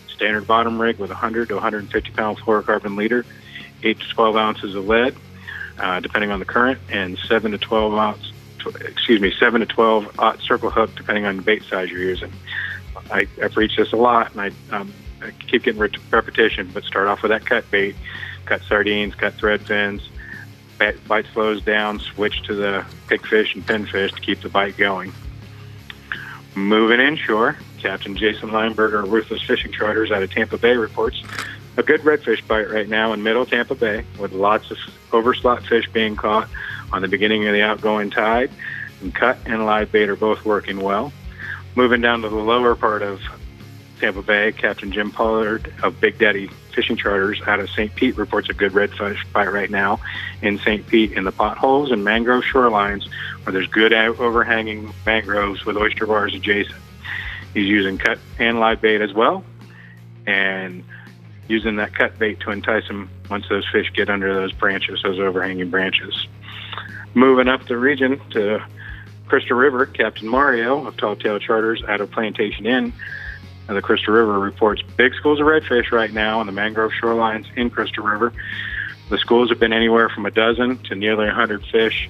Standard bottom rig with 100 to 150 pound fluorocarbon leader, 8 to 12 ounces of lead, depending on the current, and 7 to 12 aught circle hook, depending on the bait size you're using. I preach this a lot, and I keep getting repetition, but start off with that cut bait, cut sardines, cut thread fins. Bite slows down, switch to the pigfish and pinfish to keep the bite going. Moving inshore, Captain Jason Lineberger of Ruthless Fishing Charters out of Tampa Bay reports a good redfish bite right now in middle Tampa Bay, with lots of overslot fish being caught on the beginning of the outgoing tide, and cut and live bait are both working well. Moving down to the lower part of Tampa Bay, Captain Jim Pollard of Big Daddy Fishing Charters out of St. Pete reports a good redfish bite right now in St. Pete in the potholes and mangrove shorelines where there's good overhanging mangroves with oyster bars adjacent. He's using cut and live bait as well, and using that cut bait to entice them once those fish get under those branches, those overhanging branches. Moving up the region to Crystal River, Captain Mario of Tall Tail Charters out of Plantation Inn, the Crystal River reports big schools of redfish right now on the mangrove shorelines in Crystal River. The schools have been anywhere from a dozen to nearly 100 fish,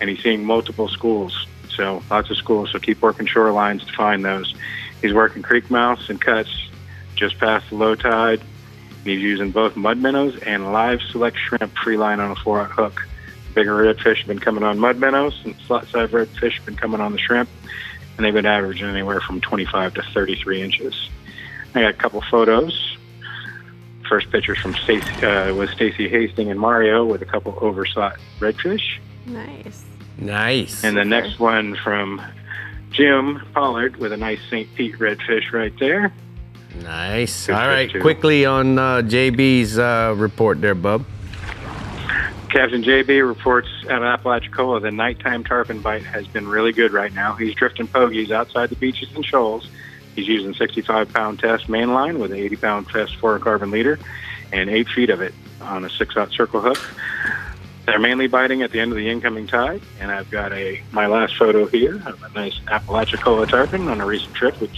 and he's seeing multiple schools. So lots of schools, so keep working shorelines to find those. He's working creek mouths and cuts just past the low tide. He's using both mud minnows and live select shrimp free line on a 4-aught hook. Bigger redfish have been coming on mud minnows, and slot-side redfish have been coming on the shrimp, and they've been averaging anywhere from 25 to 33 inches. I got a couple photos. First picture's from with Stacy Hastings and Mario with a couple overslot redfish. Nice. Nice. And the next one from Jim Pollard with a nice St. Pete redfish right there. Nice. Good All right, too. quickly on JB's report there, bub. Captain JB reports out of Apalachicola the nighttime tarpon bite has been really good right now. He's drifting pogies outside the beaches and shoals. He's using 65-pound test mainline with an 80-pound test fluorocarbon leader and 8 feet of it on a 6-aught circle hook. They're mainly biting at the end of the incoming tide, and I've got my last photo here of a nice Apalachicola tarpon on a recent trip with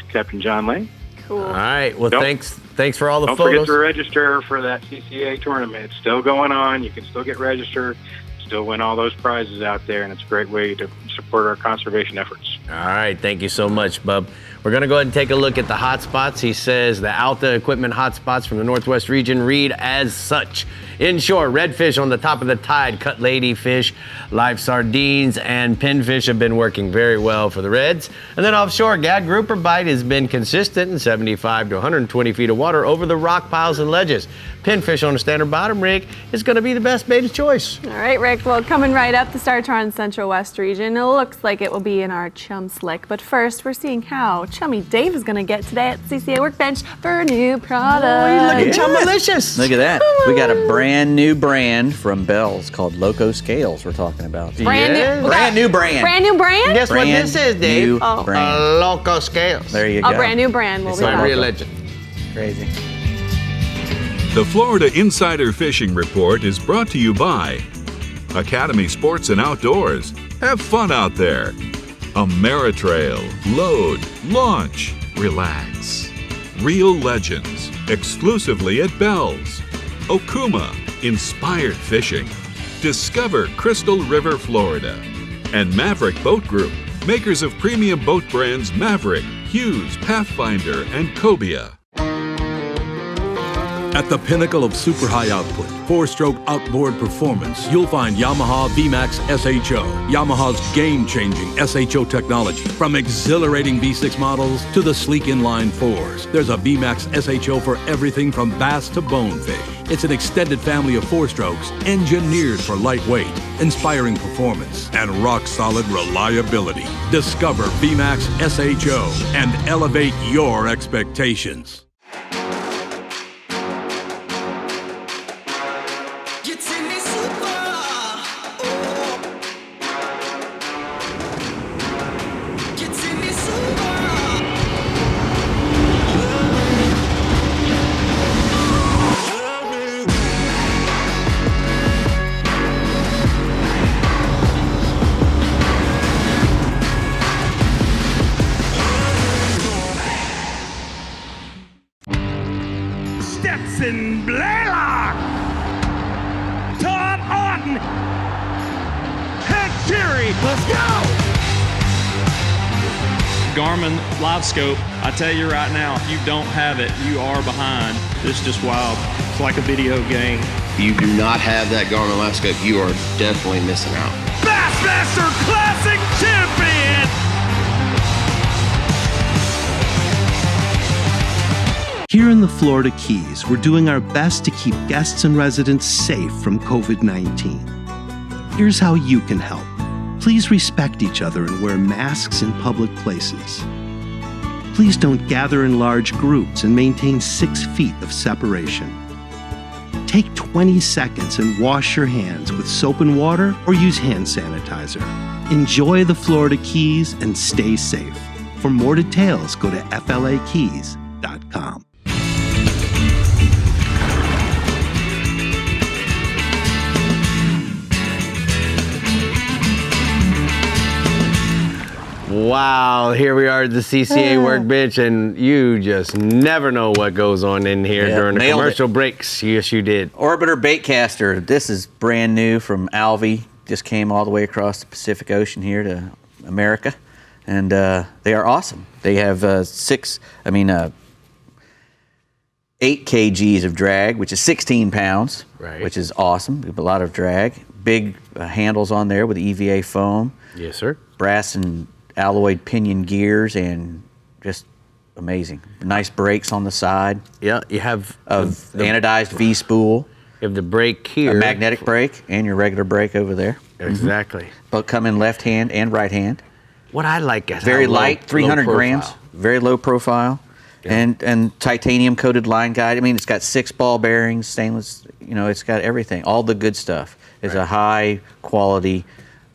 Captain John Lane. Cool. All right. Well, thanks for all the Don't photos. forget to register for that CCA tournament. It's still going on. You can still get registered, still win all those prizes out there, and it's a great way to support our conservation efforts. All right. Thank you so much, bub. We're going to go ahead and take a look at the hot spots. He says the Alta equipment hot spots from the Northwest region read as such. Inshore, redfish on the top of the tide, cut ladyfish, live sardines, and pinfish have been working very well for the reds. And then offshore, gag grouper bite has been consistent in 75 to 120 feet of water over the rock piles and ledges. Pinfish on a standard bottom rig is going to be the best bait of choice. All right, Rick. Well, coming right up, the STARTRON Central West region. It looks like it will be in our chum slick. But first, we're seeing how chummy Dave is going to get today at CCA Workbench for a new product. Oh, you looking chummalicious. Look at that. We got a brand new brand from Bells called Loco Scales we're talking about. Brand new Brand new brand. Brand new brand? Guess what this is, Dave? New brand. Loco Scales. There you go. A brand new brand. We'll It's be a back. Real legend. Crazy. The Florida Insider Fishing Report is brought to you by Academy Sports and Outdoors. Have fun out there. Ameritrail. Load. Launch. Relax. Real Legends. Exclusively at Bells. Okuma. Inspired Fishing. Discover Crystal River, Florida. And Maverick Boat Group. Makers of premium boat brands Maverick, Hughes, Pathfinder, and Cobia. At the pinnacle of super high output, 4-stroke outboard performance, you'll find Yamaha VMAX SHO. Yamaha's game-changing SHO technology. From exhilarating V6 models to the sleek inline 4s, there's a VMAX SHO for everything from bass to bonefish. It's an extended family of 4-strokes engineered for lightweight, inspiring performance, and rock-solid reliability. Discover VMAX SHO and elevate your expectations. Stetson Blaylock, Todd Orton, Head Fury, let's go! Garmin Live Scope, I tell you right now, if you don't have it, you are behind. It's just wild. It's like a video game. If you do not have that Garmin Live Scope, you are definitely missing out. Bassmaster Classic Champion! Here in the Florida Keys, we're doing our best to keep guests and residents safe from COVID-19. Here's how you can help. Please respect each other and wear masks in public places. Please don't gather in large groups and maintain 6 feet of separation. Take 20 seconds and wash your hands with soap and water or use hand sanitizer. Enjoy the Florida Keys and stay safe. For more details, go to flakeys.com. Wow, here we are at the CCA workbench, and you just never know what goes on in here during the commercial breaks. Yes, you did. Orbiter Baitcaster. This is brand new from ALVEY. Just came all the way across the Pacific Ocean here to America, and they are awesome. They have 8 kgs of drag, which is 16 pounds, which is awesome. We have a lot of drag. Big handles on there with EVA foam. Yes, sir. Brass and alloyed pinion gears, and just amazing. Nice brakes on the side. Yeah, you have anodized V-spool. You have the brake here. A magnetic brake and your regular brake over there. Exactly. Both come in left hand and right hand. What I like is very how light, 300 grams, very low profile, and titanium coated line guide. I mean, it's got 6 ball bearings, stainless. You know, it's got everything, all the good stuff. It's a high quality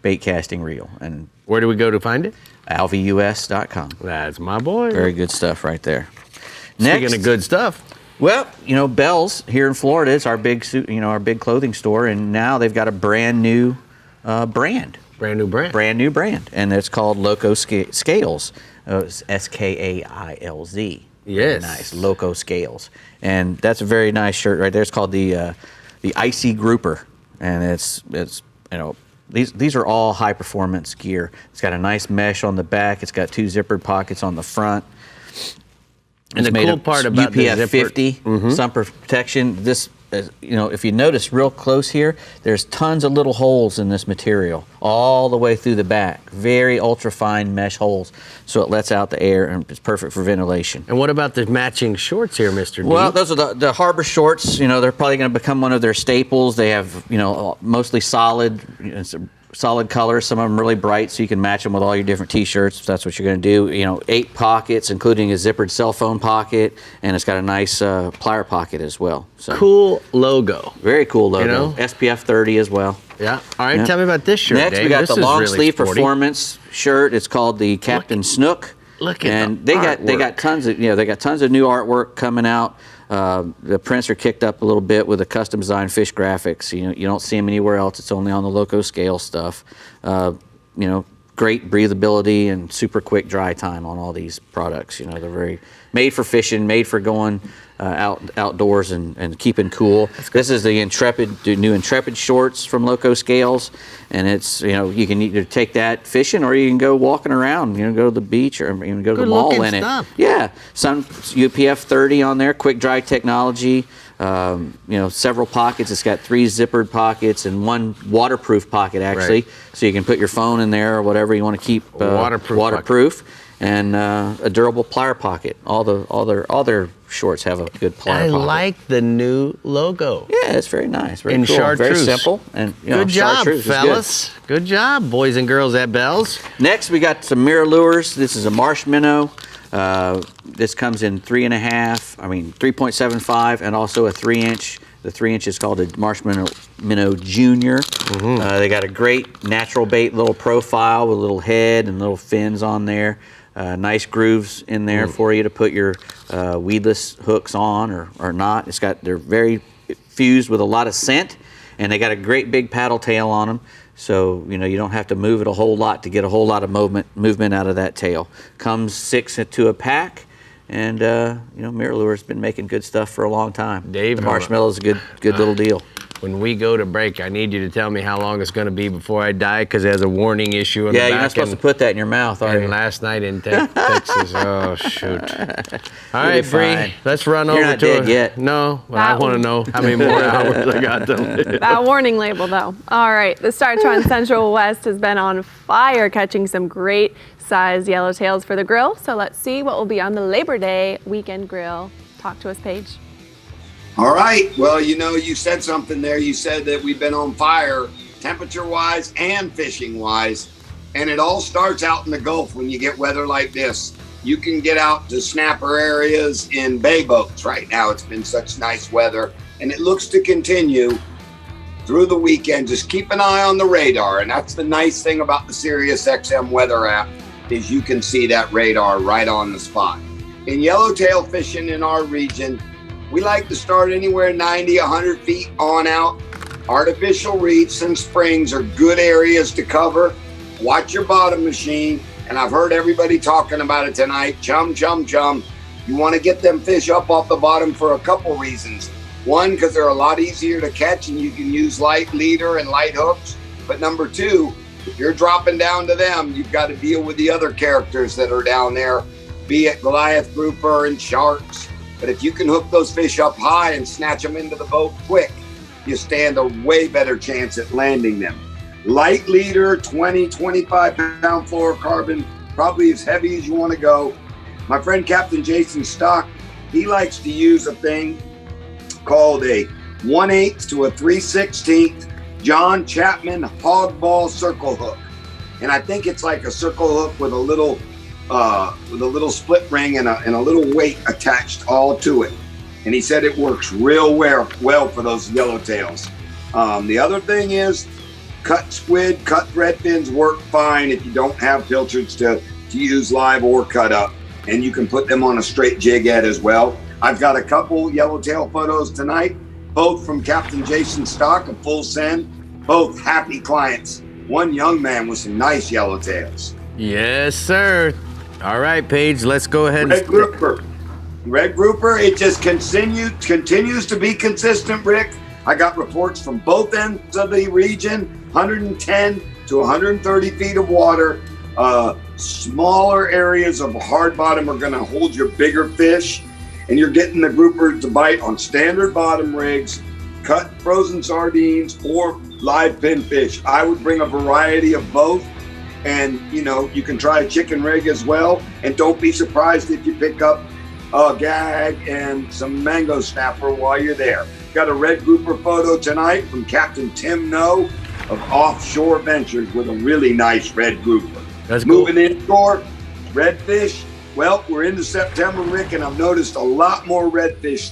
bait casting reel. And where do we go to find it? ALVEYUS.com. That's my boy. Very good stuff right there. Speaking of good stuff. Well, you know, Bells here in Florida is our big, our big clothing store, and now they've got a brand new brand. Brand new brand. Brand new brand, and it's called Loco Scales. It's SKAILZ. Yes. Nice, Loco Scales, and that's a very nice shirt right there. It's called the Icy Grouper, and it's These are all high performance gear. It's got a nice mesh on the back. It's got 2 zippered pockets on the front. And it's the cool part about the UPF 50 sun protection. This, if you notice real close here, there's tons of little holes in this material all the way through the back. Very ultra fine mesh holes, so it lets out the air and it's perfect for ventilation. And what about the matching shorts here, Mr. D? Well, those are the Harbor shorts. They're probably going to become one of their staples. They have, mostly solid. It's solid colors. Some of them really bright, so you can match them with all your different T-shirts if that's what you're going to do. You know, 8 pockets, including a zippered cell phone pocket, and it's got a nice plier pocket as well. So cool logo. Very cool logo. You know? SPF 30 as well. Yeah. All right. Tell me about this shirt. Next, Dave. we got this the long really sleeve sporty. performance shirt. It's called the Captain Snook. Look at and the they got tons of they got tons of new artwork coming out. The prints are kicked up a little bit with the custom designed fish graphics. You don't see them anywhere else. It's only on the Loco scale stuff. Great breathability and super quick dry time on all these products. They're very made for fishing, made for going outdoors and keeping cool. This is the new Intrepid shorts from Loco Scales, and it's you can either take that fishing or you can go walking around. Go to the beach or even go to the mall in it. Yeah, some UPF 30 on there, quick dry technology. Several pockets. It's got 3 zippered pockets and 1 waterproof pocket actually, so you can put your phone in there or whatever you want to keep waterproof. And a durable plier pocket. All their shorts have a good plier pocket. I like the new logo. Yeah, it's very nice. Very cool. Chartreuse. Very simple. And good job, fellas. Good job, boys and girls at Bells. Next, we got some mirror lures. This is a marsh minnow. This comes in 3.75, and also a 3-inch. The 3-inch is called a Marsh Minnow Junior. They got a great natural bait little profile with a little head and little fins on there. Nice grooves in there for you to put your weedless hooks on or not. They're very fused with a lot of scent, and they got a great big paddle tail on them. So you don't have to move it a whole lot to get a whole lot of movement out of that tail. Comes 6 into a pack. And Mirror Lure's been making good stuff for a long time. Dave, the marshmallow's a good little deal. When we go to break, I need you to tell me how long it's going to be before I die, because it has a warning issue in the back. Yeah, you're not supposed to put that in your mouth, are you? Last night in Texas, oh shoot! All right, Brie, let's run You're over not to dead it. yet. No, but I want to know how many more hours I got to live. That warning label, though. All right, the STARTRON Central West has been on fire, catching some great sized yellowtails for the grill. So let's see what will be on the Labor Day weekend grill. Talk to us, Paige. All right. Well, you said something there. You said that we've been on fire temperature-wise and fishing-wise, and it all starts out in the Gulf when you get weather like this. You can get out to snapper areas in bay boats right now. It's been such nice weather, and it looks to continue through the weekend. Just keep an eye on the radar, and that's the nice thing about the SiriusXM weather app is you can see that radar right on the spot. In yellowtail fishing in our region, we like to start anywhere 90, 100 feet on out. Artificial reefs and springs are good areas to cover. Watch your bottom machine, and I've heard everybody talking about it tonight. Chum, chum, chum. You want to get them fish up off the bottom for a couple reasons. One, because they're a lot easier to catch and you can use light leader and light hooks. But number 2, if you're dropping down to them, you've got to deal with the other characters that are down there, be it Goliath grouper and sharks. But if you can hook those fish up high and snatch them into the boat quick, you stand a way better chance at landing them. Light leader, 20, 25 pound fluorocarbon, probably as heavy as you want to go. My friend Captain Jason Stock, he likes to use a thing called a 1/8 to a 3/16 John Chapman hog ball circle hook. And I think it's like a circle hook with a little split ring and a little weight attached all to it. And he said it works real well for those yellowtails. The other thing is cut squid, cut thread fins work fine if you don't have pilchards to use live or cut up. And you can put them on a straight jig head as well. I've got a couple yellowtail photos tonight, both from Captain Jason Stock, a full send, both happy clients. One young man with some nice yellowtails. Yes, sir. All right, Paige, let's go ahead. Red grouper, it just continues to be consistent, Rick. I got reports from both ends of the region, 110 to 130 feet of water. Smaller areas of hard bottom are going to hold your bigger fish, and you're getting the grouper to bite on standard bottom rigs, cut frozen sardines, or live pinfish. I would bring a variety of both. And, you can try a chicken rig as well. And don't be surprised if you pick up a gag and some mango snapper while you're there. Got a red grouper photo tonight from Captain Tim No, of offshore ventures with a really nice red grouper. That's cool. Moving inshore, redfish. Well, we're into September, Rick, and I've noticed a lot more redfish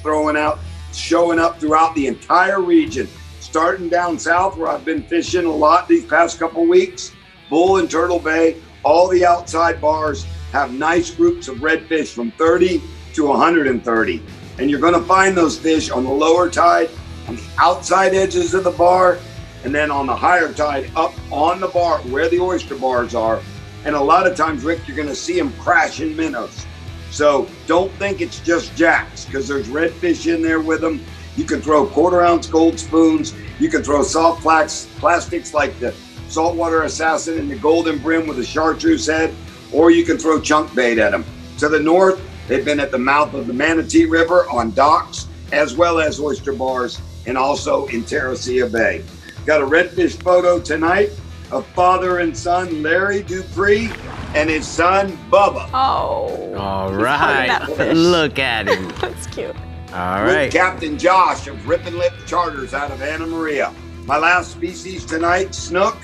showing up throughout the entire region. Starting down south where I've been fishing a lot these past couple weeks, Bull and Turtle Bay, all the outside bars have nice groups of redfish from 30 to 130. And you're going to find those fish on the lower tide, on the outside edges of the bar, and then on the higher tide up on the bar where the oyster bars are. And a lot of times, Rick, you're going to see them crashing minnows. So don't think it's just jacks, because there's redfish in there with them. You can throw 1/4 ounce gold spoons. You can throw soft plastics like the Saltwater Assassin and the Golden Brim with a chartreuse head, or you can throw chunk bait at them. To the north, they've been at the mouth of the Manatee River on docks, as well as oyster bars, and also in Terracea Bay. Got a redfish photo tonight of father and son Larry Dupree and his son Bubba. Oh. All right. Look at him. That's cute. All right. With Captain Josh of Rippin' Lip Charters out of Anna Maria. My last species tonight, snook.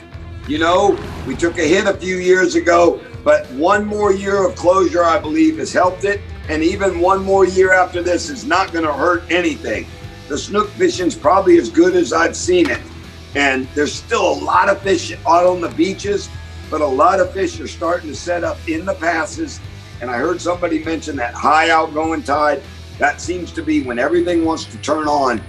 You know, we took a hit a few years ago, but one more year of closure, I believe, has helped it. And even one more year after this is not going to hurt anything. The snook fishing's probably as good as I've seen it. And there's still a lot of fish out on the beaches, but a lot of fish are starting to set up in the passes. And I heard somebody mention that high outgoing tide. That seems to be when everything wants to turn on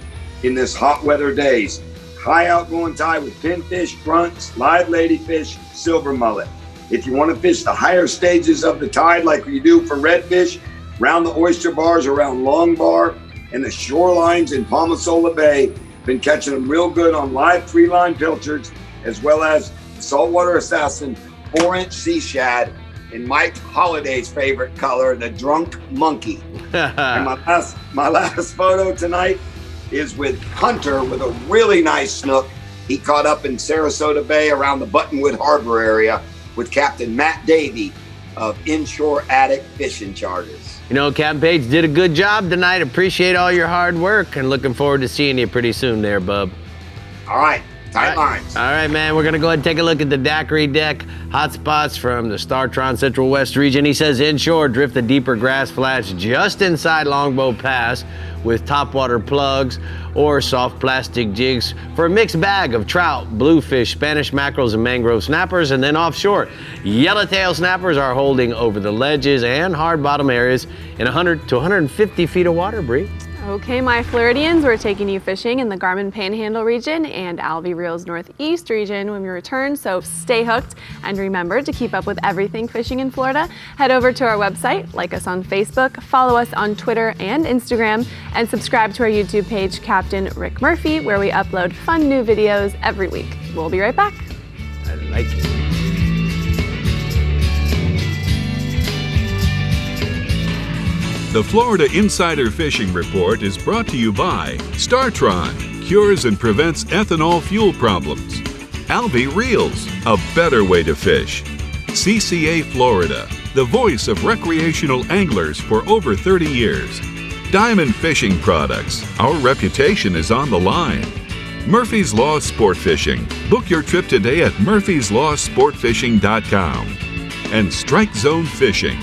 in this hot weather days. High outgoing tide with pinfish, grunts, live ladyfish, silver mullet. If you want to fish the higher stages of the tide like you do for redfish, around the oyster bars, around Long Bar, and the shorelines in Palmasola Bay, been catching them real good on live 3-line pilchards, as well as the Saltwater Assassin 4-inch sea shad in Mike Holliday's favorite color, the Drunk Monkey. And my last photo tonight is with Hunter with a really nice snook he caught up in Sarasota Bay around the Buttonwood Harbor area with Captain Matt Davey of Inshore Attic Fishing Charters. You know, Captain Page did a good job tonight. Appreciate all your hard work and looking forward to seeing you pretty soon there, bub. All right. Tight lines. All right, man. We're going to go ahead and take a look at the daiquiri deck hotspots from the STARTRON Central West region. He says inshore, drift the deeper grass flats just inside Longbow Pass with topwater plugs or soft plastic jigs for a mixed bag of trout, bluefish, Spanish mackerels, and mangrove snappers. And then offshore, yellowtail snappers are holding over the ledges and hard bottom areas in 100 to 150 feet of water, Brie. Okay, my Floridians, we're taking you fishing in the GARMIN Panhandle region and ALVEY Reels Northeast region when we return, so stay hooked. And remember to keep up with everything fishing in Florida. Head over to our website, like us on Facebook, follow us on Twitter and Instagram, and subscribe to our YouTube page, Captain Rick Murphy, where we upload fun new videos every week. We'll be right back. I like it. The Florida Insider Fishing Report is brought to you by STARTRON, cures and prevents ethanol fuel problems. ALVEY Reels, a better way to fish. CCA Florida, the voice of recreational anglers for over 30 years. Diamond Fishing Products, our reputation is on the line. Murphy's Law Sport Fishing, book your trip today at murphyslawsportfishing.com. And Strike Zone Fishing.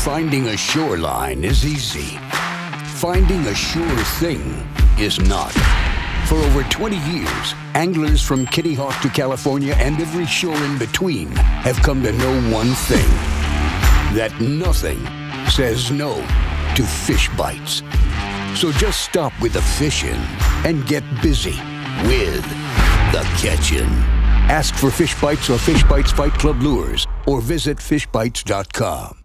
Finding a shoreline is easy. Finding a sure thing is not. For over 20 years, anglers from Kitty Hawk to California and every shore in between have come to know one thing: that nothing says no to fish bites. So just stop with the fishing and get busy with the catching. Ask for Fish Bites or Fish Bites Fight Club lures or visit fishbites.com.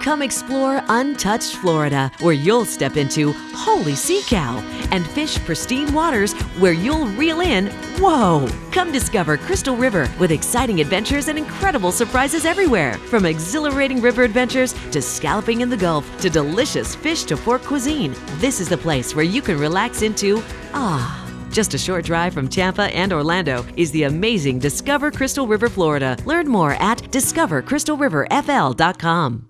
Come explore untouched Florida, where you'll step into holy sea cow and fish pristine waters where you'll reel in, whoa! Come discover Crystal River with exciting adventures and incredible surprises everywhere. From exhilarating river adventures to scalloping in the Gulf to delicious fish to fork cuisine, this is the place where you can relax into Just a short drive from Tampa and Orlando is the amazing Discover Crystal River, Florida. Learn more at discovercrystalriverfl.com.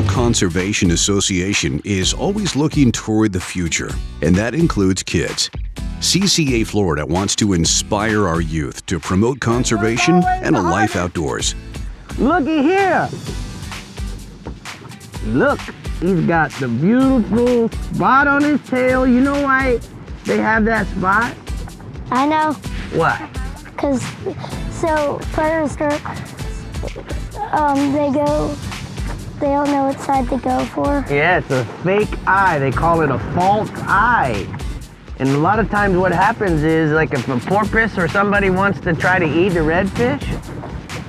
Conservation Association is always looking toward the future, and that includes kids. CCA Florida wants to inspire our youth to promote conservation and a life outdoors. Looky here. Look, he's got the beautiful spot on his tail. You know why they have that spot? I know. Why? Because, so predators start, they don't know what side to go for. Yeah, it's a fake eye. They call it a false eye. And a lot of times what happens is, like if a porpoise or somebody wants to try to eat a redfish,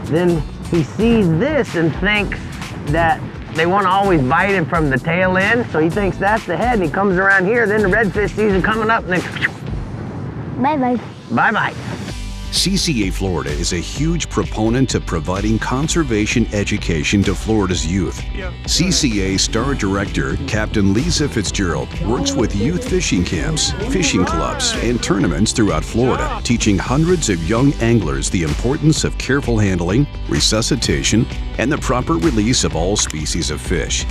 then he sees this and thinks that they want to always bite him from the tail end, so he thinks that's the head, and he comes around here, then the redfish sees him coming up, and then bye-bye. Bye-bye. CCA Florida is a huge proponent of providing conservation education to Florida's youth. CCA Star Director Captain Lisa Fitzgerald works with youth fishing camps, fishing clubs, and tournaments throughout Florida, teaching hundreds of young anglers the importance of careful handling, resuscitation, and the proper release of all species of fish.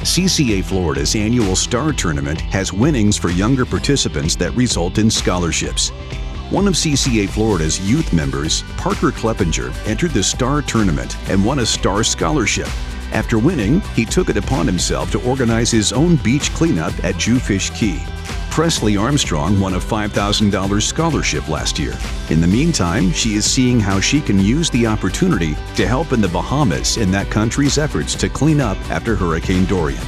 CCA Florida's annual Star Tournament has winnings for younger participants that result in scholarships. One of CCA Florida's youth members, Parker Kleppinger, entered the Star Tournament and won a Star Scholarship. After winning, he took it upon himself to organize his own beach cleanup at Jewfish Key. Presley Armstrong won a $5,000 scholarship last year. In the meantime, she is seeing how she can use the opportunity to help in the Bahamas in that country's efforts to clean up after Hurricane Dorian.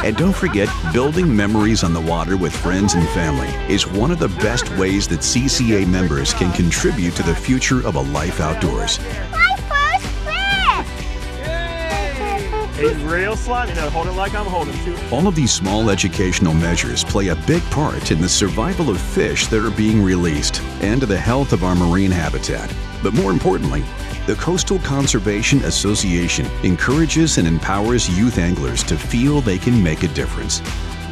And don't forget, building memories on the water with friends and family is one of the best ways that CCA members can contribute to the future of a life outdoors. He's real slimy. Now hold it like I'm holding to. All of these small educational measures play a big part in the survival of fish that are being released and to the health of our marine habitat. But more importantly, the Coastal Conservation Association encourages and empowers youth anglers to feel they can make a difference.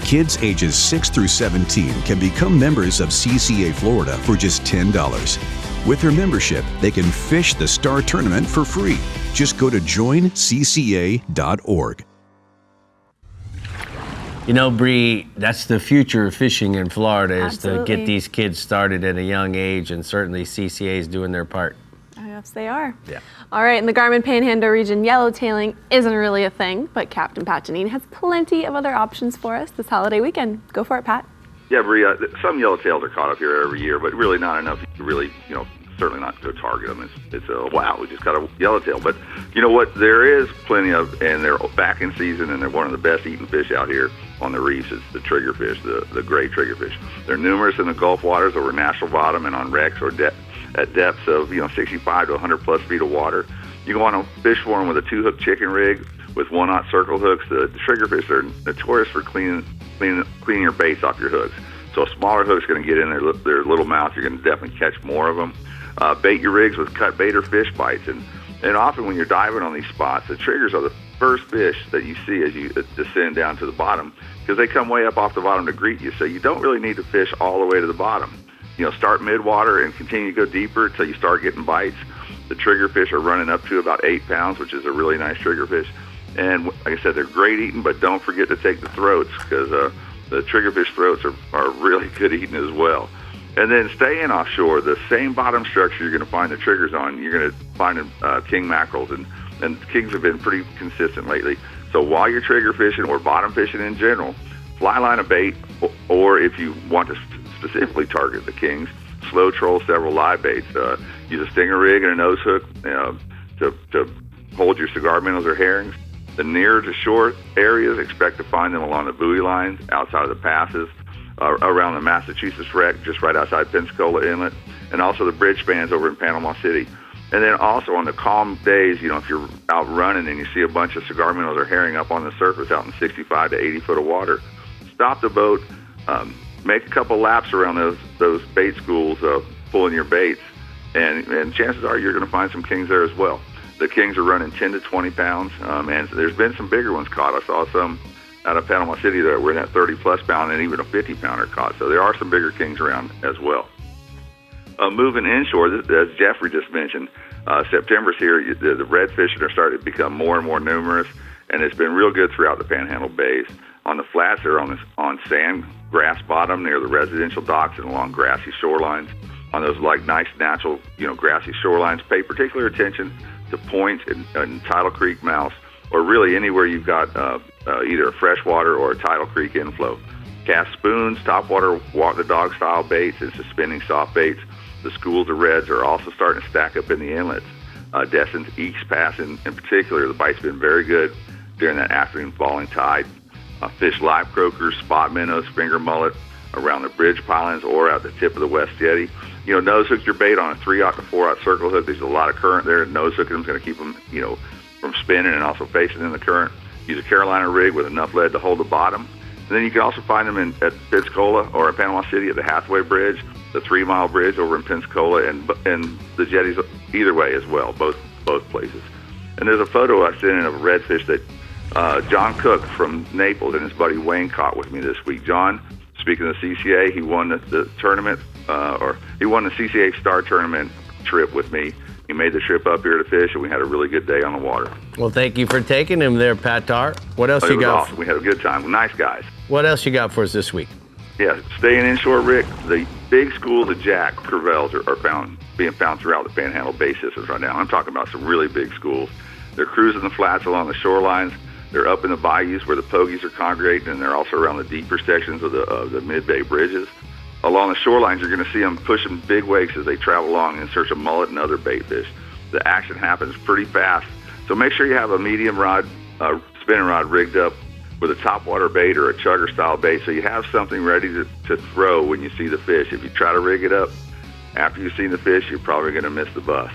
Kids ages 6 through 17 can become members of CCA Florida for just $10. With their membership, they can fish the Star Tournament for free. Just go to joincca.org. You know, Brie, that's the future of fishing in Florida, is Absolutely. to get these kids started at a young age, and certainly CCA is doing their part. Yes, they are. Yeah. All right, in the Garmin Panhandle region, yellowtailing isn't really a thing, but Captain Pat Janine has plenty of other options for us this holiday weekend. Go for it, Pat. Yeah, Brie, some yellowtails are caught up here every year, but really not enough to really, certainly not to target them. It's a, wow, we just got a yellowtail. But you know what? There is plenty of, and they're back in season, and they're one of the best eating fish out here on the reefs. It's the triggerfish, the gray triggerfish. They're numerous in the Gulf waters over natural bottom and on wrecks or at depths of 65 to 100 plus feet of water. You go on a fish for them with a 2-hook chicken rig with 1/0 circle hooks. The triggerfish are notorious for cleaning your baits off your hooks. So a smaller hook's going to get in their little mouth. You're going to definitely catch more of them. Bait your rigs with cut bait or fish bites, and often when you're diving on these spots, the triggers are the first fish that you see as you descend down to the bottom, because they come way up off the bottom to greet you. So you don't really need to fish all the way to the bottom. Start mid-water and continue to go deeper until you start getting bites. The triggerfish are running up to about 8 pounds, which is a really nice triggerfish. And like I said, they're great eating, but don't forget to take the throats, because the triggerfish throats are really good eating as well. And then staying offshore, the same bottom structure you're going to find the triggers on, you're going to find in king mackerels, and kings have been pretty consistent lately. So while you're trigger fishing or bottom fishing in general, fly line a bait, or if you want to specifically target the kings, slow troll several live baits. Use a stinger rig and a nose hook to hold your cigar minnows or herrings. The nearer to shore areas, expect to find them along the buoy lines, outside of the passes, around the Massachusetts wreck, just right outside Pensacola Inlet, and also the bridge spans over in Panama City. And then also on the calm days, if you're out running and you see a bunch of cigar minnows or herring up on the surface out in 65 to 80 foot of water, stop the boat, make a couple laps around those bait schools, pulling your baits, and chances are you're going to find some kings there as well. The kings are running 10 to 20 pounds, and there's been some bigger ones caught. I saw some out of Panama City that were in that 30-plus pound and even a 50-pounder caught. So there are some bigger kings around as well. Moving inshore, as Jeffrey just mentioned, September's here. The red fishing are starting to become more and more numerous, and it's been real good throughout the Panhandle bays. On the flats, they're on sand, grass bottom near the residential docks and along grassy shorelines. On those nice natural, grassy shorelines, pay particular attention to points and tidal creek mouths, or really anywhere you've got either a freshwater or a tidal creek inflow. Cast spoons, topwater walk the dog style baits, and suspending soft baits. The schools of reds are also starting to stack up in the inlets. Destin's East Pass in particular, the bite's been very good during that afternoon falling tide. Fish live croakers, spot minnows, finger mullet around the bridge pilings or at the tip of the West Jetty. Nose hook your bait on a 3/0 to 4/0 circle hook. There's a lot of current there. Nose hooking them is going to keep them, from spinning and also facing in the current. Use a Carolina rig with enough lead to hold the bottom. And then you can also find them at Pensacola or in Panama City at the Hathaway Bridge, the 3-mile bridge over in Pensacola, and the jetties either way as well, both places. And there's a photo I sent in of a redfish that John Cook from Naples and his buddy Wayne caught with me this week. John, speaking of CCA, he won the tournament, he won the CCA Star Tournament trip with me. He made the trip up here to fish, and we had a really good day on the water. Well, thank you for taking him there, Pat Tar. What else you got? Awesome. We had a good time. Nice guys. What else you got for us this week? Yeah, staying inshore, Rick. The big schools of jack crevalles are being found throughout the Panhandle Bay systems right now. I'm talking about some really big schools. They're cruising the flats along the shorelines. They're up in the bayous where the pogies are congregating, and they're also around the deeper sections of the mid-bay bridges. Along the shorelines, you're going to see them pushing big wakes as they travel along in search of mullet and other bait fish. The action happens pretty fast, so make sure you have a medium rod, spinning rod rigged up with a topwater bait or a chugger-style bait, so you have something ready to throw when you see the fish. If you try to rig it up after you've seen the fish, you're probably going to miss the bus.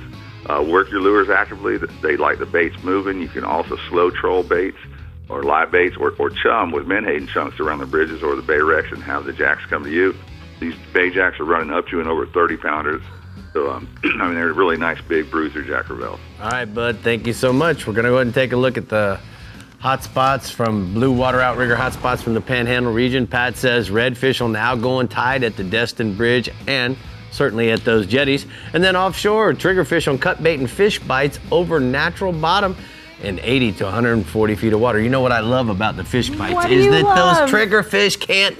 Work your lures actively. They like the baits moving. You can also slow troll baits or live baits or chum with menhaden chunks around the bridges or the bay wrecks and have the jacks come to you. These bay jacks are running up to and over 30-pounders. So, they're really nice big bruiser jack crevalles. All right, bud. Thank you so much. We're going to go ahead and take a look at the hot spots from Blue Water Outrigger hot spots from the Panhandle region. Pat says redfish will now go on tide at the Destin Bridge and certainly at those jetties. And then offshore, triggerfish on cut bait and fish bites over natural bottom in 80 to 140 feet of water. You know what I love about the fish bites is that those triggerfish can't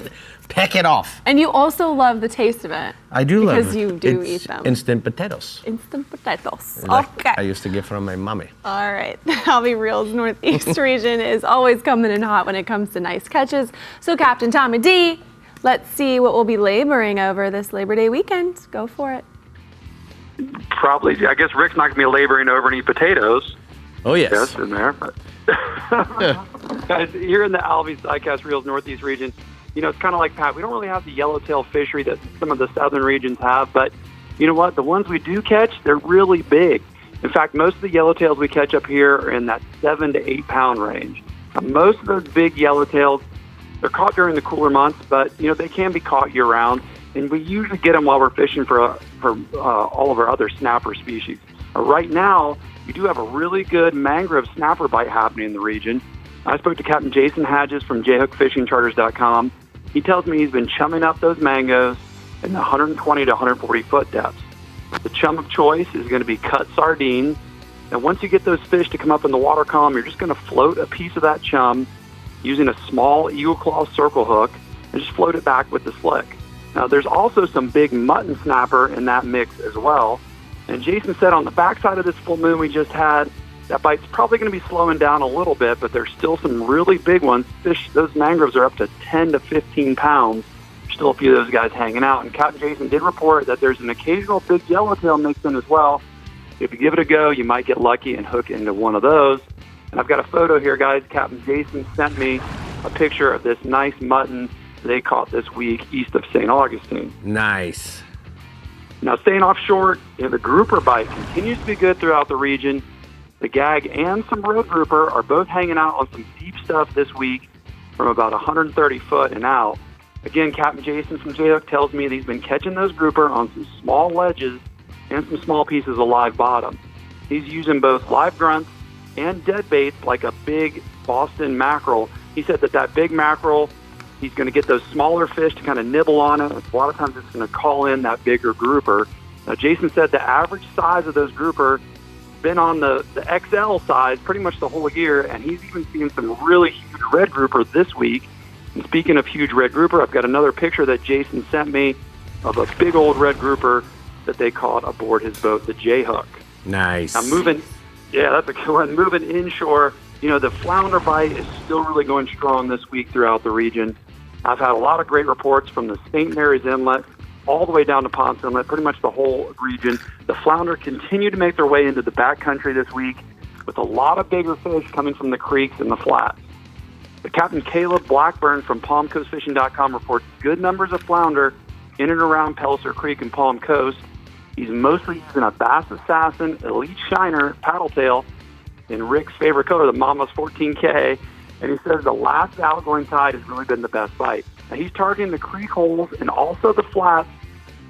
peck it off. And you also love the taste of it. I do love it. Because you do eat them. Instant potatoes. Instant potatoes. Like okay. I used to get from my mommy. All right. The ALVEY Reels Northeast region is always coming in hot when it comes to nice catches. So Captain Tommy D, let's see what we'll be laboring over this Labor Day weekend. Go for it. Probably, I guess Rick's not going to be laboring over any potatoes. Oh, yes. Yes, in there. But guys, here in the ALVEY Sidecast Reels Northeast region, it's kind of like Pat. We don't really have the yellowtail fishery that some of the southern regions have, but you know what? The ones we do catch, they're really big. In fact, most of the yellowtails we catch up here are in that 7 to 8 pound range. Most of those big yellowtails, they're caught during the cooler months, but they can be caught year round, and we usually get them while we're fishing for all of our other snapper species. Right now, we do have a really good mangrove snapper bite happening in the region. I spoke to Captain Jason Hadges from jhookfishingcharters.com. He tells me he's been chumming up those mangoes in the 120 to 140 foot depths. The chum of choice is going to be cut sardines. And once you get those fish to come up in the water column, you're just going to float a piece of that chum using a small eagle claw circle hook and just float it back with the slick. Now, there's also some big mutton snapper in that mix as well. And Jason said on the backside of this full moon we just had, That bite's probably going to be slowing down a little bit, but there's still some really big ones. Fish, those mangroves are up to 10 to 15 pounds. Still a few of those guys hanging out. And Captain Jason did report that there's an occasional big yellowtail mixed in as well. If you give it a go, you might get lucky and hook into one of those. And I've got a photo here, guys. Captain Jason sent me a picture of this nice mutton they caught this week east of St. Augustine. Nice. Now, staying offshore, the grouper bite continues to be good throughout the region. The gag and some red grouper are both hanging out on some deep stuff this week from about 130 foot and out. Again, Captain Jason from J-Hook tells me that he's been catching those grouper on some small ledges and some small pieces of live bottom. He's using both live grunts and dead baits like a big Boston mackerel. He said that big mackerel, he's going to get those smaller fish to kind of nibble on it. A lot of times it's going to call in that bigger grouper. Now, Jason said the average size of those grouper been on the XL size pretty much the whole year, and he's even seen some really huge red grouper this week. And speaking of huge red grouper, I've got another picture that Jason sent me of a big old red grouper that they caught aboard his boat, the J-Hook. Nice. Now that's a good one. Moving inshore, the flounder bite is still really going strong this week throughout the region. I've had a lot of great reports from the St. Mary's Inlet all the way down to Ponce Inlet, pretty much the whole region. The flounder continue to make their way into the backcountry this week with a lot of bigger fish coming from the creeks and the flats. The Captain Caleb Blackburn from PalmCoastFishing.com reports good numbers of flounder in and around Pelser Creek and Palm Coast. He's mostly using a Bass Assassin Elite Shiner paddle tail in Rick's favorite color, the Mama's 14K, and he says the last outgoing tide has really been the best bite. Now, he's targeting the creek holes and also the flats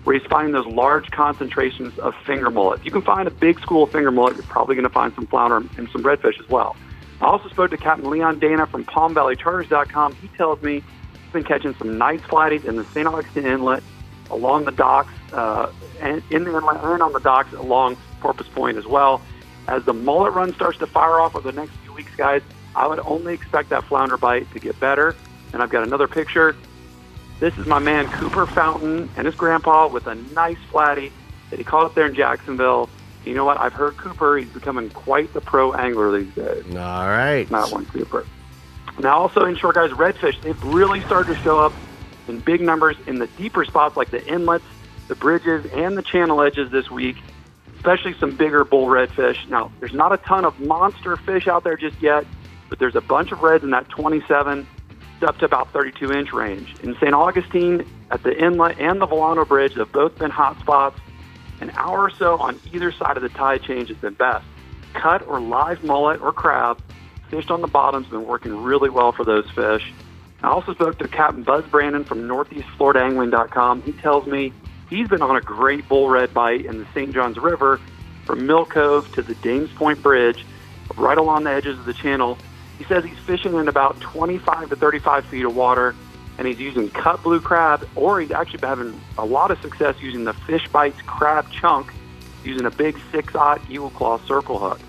where he's finding those large concentrations of finger mullet. If you can find a big school of finger mullet, you're probably going to find some flounder and some redfish as well. I also spoke to Captain Leon Dana from PalmValleyCharters.com. He tells me he's been catching some nice flatties in the St. Augustine Inlet, along the docks, and in the inlet and on the docks along Porpoise Point as well. As the mullet run starts to fire off over the next few weeks, guys, I would only expect that flounder bite to get better. And I've got another picture. This is my man Cooper Fountain and his grandpa with a nice flatty that he caught up there in Jacksonville. You know what? I've heard Cooper, he's becoming quite the pro angler these days. All right. Not one Cooper. Now, also inshore, guys, redfish, they've really started to show up in big numbers in the deeper spots like the inlets, the bridges, and the channel edges this week, especially some bigger bull redfish. Now, there's not a ton of monster fish out there just yet, but there's a bunch of reds in that 27 up to about 32-inch range. In St. Augustine, at the inlet and the Volano Bridge, have both been hot spots. An hour or so on either side of the tide change has been best. Cut or live mullet or crab fished on the bottoms have been working really well for those fish. I also spoke to Captain Buzz Brandon from NortheastFloridaAngling.com. He tells me he's been on a great bull red bite in the St. Johns River from Mill Cove to the Dames Point Bridge, right along the edges of the channel. He says he's fishing in about 25 to 35 feet of water, and he's using cut blue crab, or he's actually been having a lot of success using the FISHBITES crab chunk, using a big 6/0 Eagle Claw circle hook.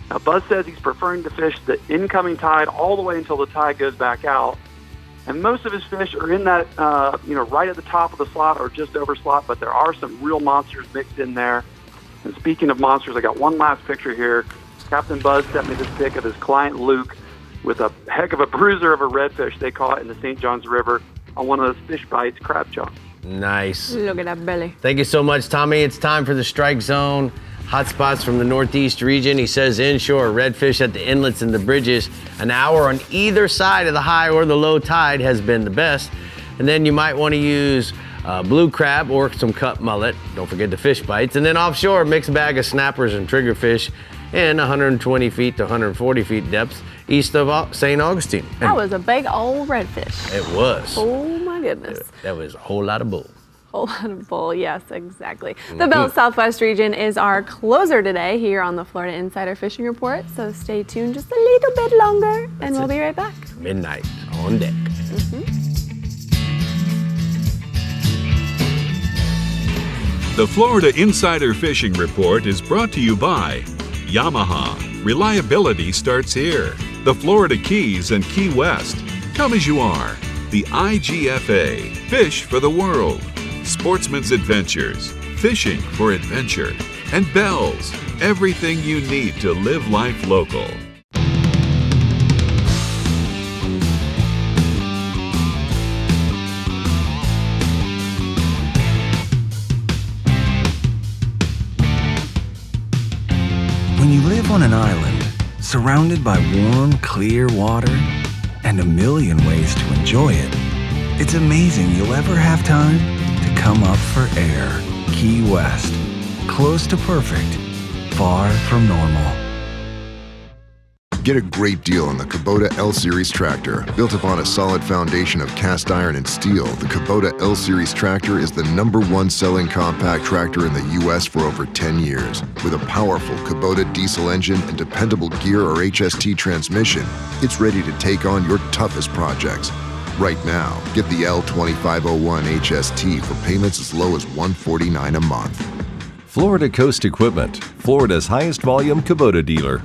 Now, Buzz says he's preferring to fish the incoming tide all the way until the tide goes back out. And most of his fish are in that, right at the top of the slot or just over slot, but there are some real monsters mixed in there. And speaking of monsters, I got one last picture here. Captain Buzz sent me this pic of his client Luke with a heck of a bruiser of a redfish they caught in the St. Johns River on one of those FISHBITES crab chunks. Nice. Look at that belly. Thank you so much, Tommy. It's time for the strike zone. Hot spots from the Northeast region. He says inshore, redfish at the inlets and the bridges. An hour on either side of the high or the low tide has been the best. And then you might want to use blue crab or some cut mullet. Don't forget the FISHBITES. And then offshore, mixed bag of snappers and triggerfish in 120 feet to 140 feet depths east of St. Augustine. That was a big old redfish. It was. Oh my goodness. That was a whole lot of bull. Whole lot of bull, yes, exactly. The BEALLS Southwest region is our closer today here on the Florida Insider Fishing Report, so stay tuned just a little bit longer and we'll be right back. Midnight on deck. The Florida Insider Fishing Report is brought to you by Yamaha. Reliability starts here. The Florida Keys and Key West. Come as you are. The IGFA. Fish for the world. Sportsman's Adventures. Fishing for adventure. And BEALLS, everything you need to live life local. When you live on an island, surrounded by warm, clear water, and a million ways to enjoy it, it's amazing you'll ever have time to come up for air. Key West. Close to perfect. Far from normal. Get a great deal on the Kubota L-Series tractor. Built upon a solid foundation of cast iron and steel, the Kubota L-Series tractor is the #1 selling compact tractor in the U.S. for over 10 years. With a powerful Kubota diesel engine and dependable gear or HST transmission, it's ready to take on your toughest projects. Right now, get the L2501 HST for payments as low as $149 a month. Florida Coast Equipment, Florida's highest volume Kubota dealer.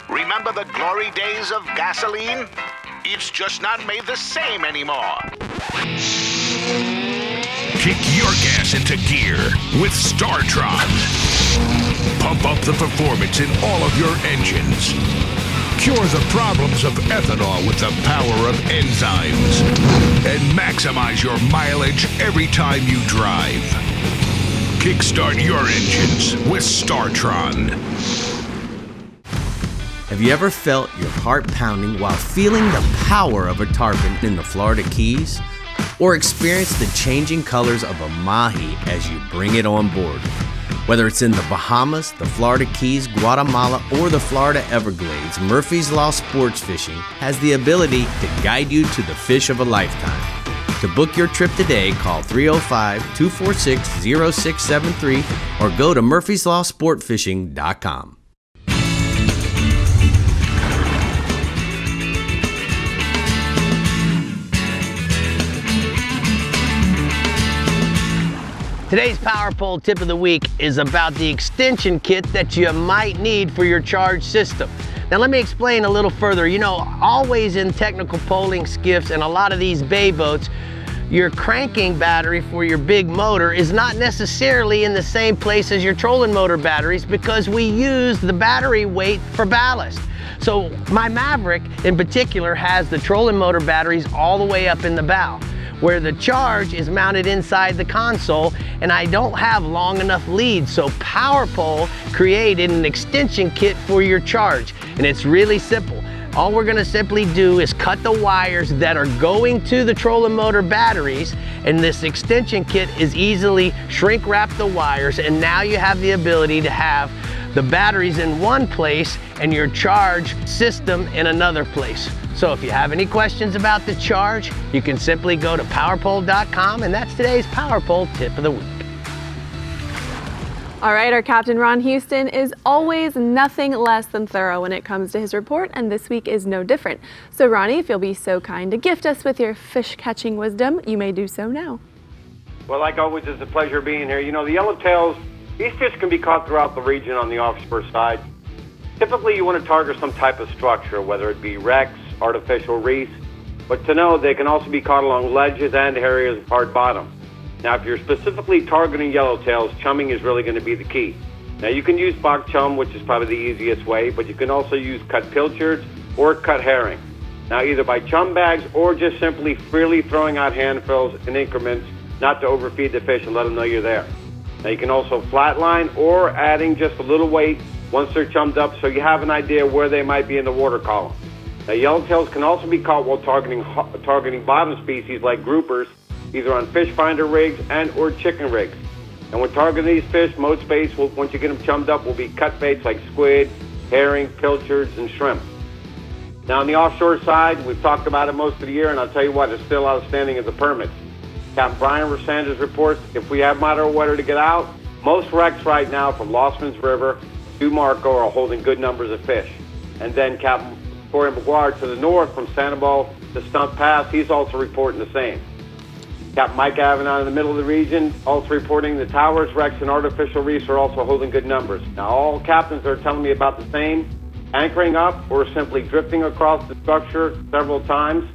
Remember the glory days of gasoline? It's just not made the same anymore. Kick your gas into gear with STARTRON. Pump up the performance in all of your engines. Cure the problems of ethanol with the power of enzymes. And maximize your mileage every time you drive. Kickstart your engines with STARTRON. Have you ever felt your heart pounding while feeling the power of a tarpon in the Florida Keys? Or experienced the changing colors of a mahi as you bring it on board? Whether it's in the Bahamas, the Florida Keys, Guatemala, or the Florida Everglades, Murphy's Law Sports Fishing has the ability to guide you to the fish of a lifetime. To book your trip today, call 305-246-0673 or go to murphyslawsportfishing.com. Today's Power Pole tip of the week is about the extension kit that you might need for your charge system. Now let me explain a little further. You know, always in technical poling skiffs and a lot of these bay boats, your cranking battery for your big motor is not necessarily in the same place as your trolling motor batteries because we use the battery weight for ballast. So my Maverick in particular has the trolling motor batteries all the way up in the bow, where the charge is mounted inside the console, and I don't have long enough leads. So Power Pole created an extension kit for your charge, and it's really simple. All we're gonna simply do is cut the wires that are going to the trolling motor batteries, and this extension kit is easily shrink wrap the wires, and now you have the ability to have the batteries in one place and your charge system in another place. So if you have any questions about the charge, you can simply go to powerpole.com, and that's today's Power Pole tip of the week. All right, our Captain Ron Houston is always nothing less than thorough when it comes to his report, and this week is no different. So Ronnie, if you'll be so kind to gift us with your fish catching wisdom, you may do so now. Well, like always, it's a pleasure being here. You know, the yellowtails, these fish can be caught throughout the region on the offshore side. Typically, you want to target some type of structure, whether it be wrecks, artificial reefs, but to know they can also be caught along ledges and areas of hard bottom. Now, if you're specifically targeting yellowtails, chumming is really going to be the key. Now, you can use bog chum, which is probably the easiest way, but you can also use cut pilchards or cut herring. Now, either by chum bags or just simply freely throwing out handfuls in increments, not to overfeed the fish and let them know you're there. Now, you can also flatline or adding just a little weight once they're chummed up so you have an idea where they might be in the water column. Now, yellowtails can also be caught while targeting bottom species like groupers, either on fish finder rigs and or chicken rigs. And when targeting these fish, most baits, once you get them chummed up, will be cut baits like squid, herring, pilchards, and shrimp. Now, on the offshore side, we've talked about it most of the year, and I'll tell you what, it's still outstanding as a permit. Captain Brian Sanders reports if we have moderate weather to get out, most wrecks right now from Lossman's River to Marco are holding good numbers of fish. And then Captain Corey McGuire to the north from Sandoval to Stump Pass, he's also reporting the same. Captain Mike Avenon in the middle of the region also reporting the towers, wrecks, and artificial reefs are also holding good numbers. Now, all captains are telling me about the same, anchoring up or simply drifting across the structure several times.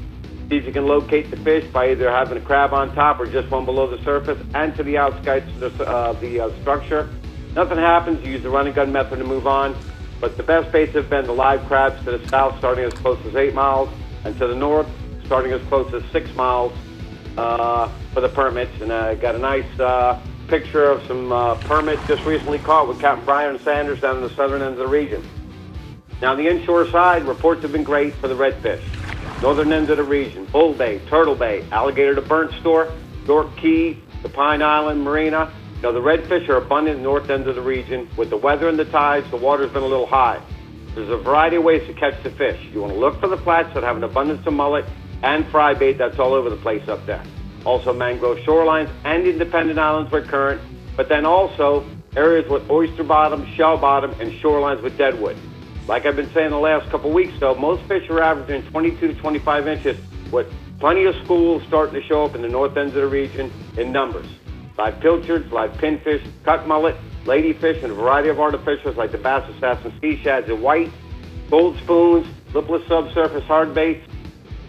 See if you can locate the fish by either having a crab on top or just one below the surface and to the outskirts of the structure. Nothing happens. You use the run and gun method to move on. But the best baits have been the live crabs to the south, starting as close as 8 miles, and to the north, starting as close as 6 miles for the permits. And I got a nice picture of some permits just recently caught with Captain Brian Sanders down in the southern end of the region. Now, on the inshore side, reports have been great for the redfish. Northern end of the region, Bull Bay, Turtle Bay, Alligator to Burnt Store, York Key, the Pine Island Marina. Now, the redfish are abundant in the north end of the region. With the weather and the tides, the water's been a little high. There's a variety of ways to catch the fish. You want to look for the flats that have an abundance of mullet and fry bait that's all over the place up there. Also mangrove shorelines and independent islands with current, but then also areas with oyster bottom, shell bottom, and shorelines with deadwood. Like I've been saying the last couple of weeks, though, most fish are averaging 22 to 25 inches, with plenty of schools starting to show up in the north ends of the region in numbers. Live pilchards, live pinfish, cut mullet, ladyfish, and a variety of artificials like the bass assassin, sea shads in white, gold spoons, lipless subsurface hard baits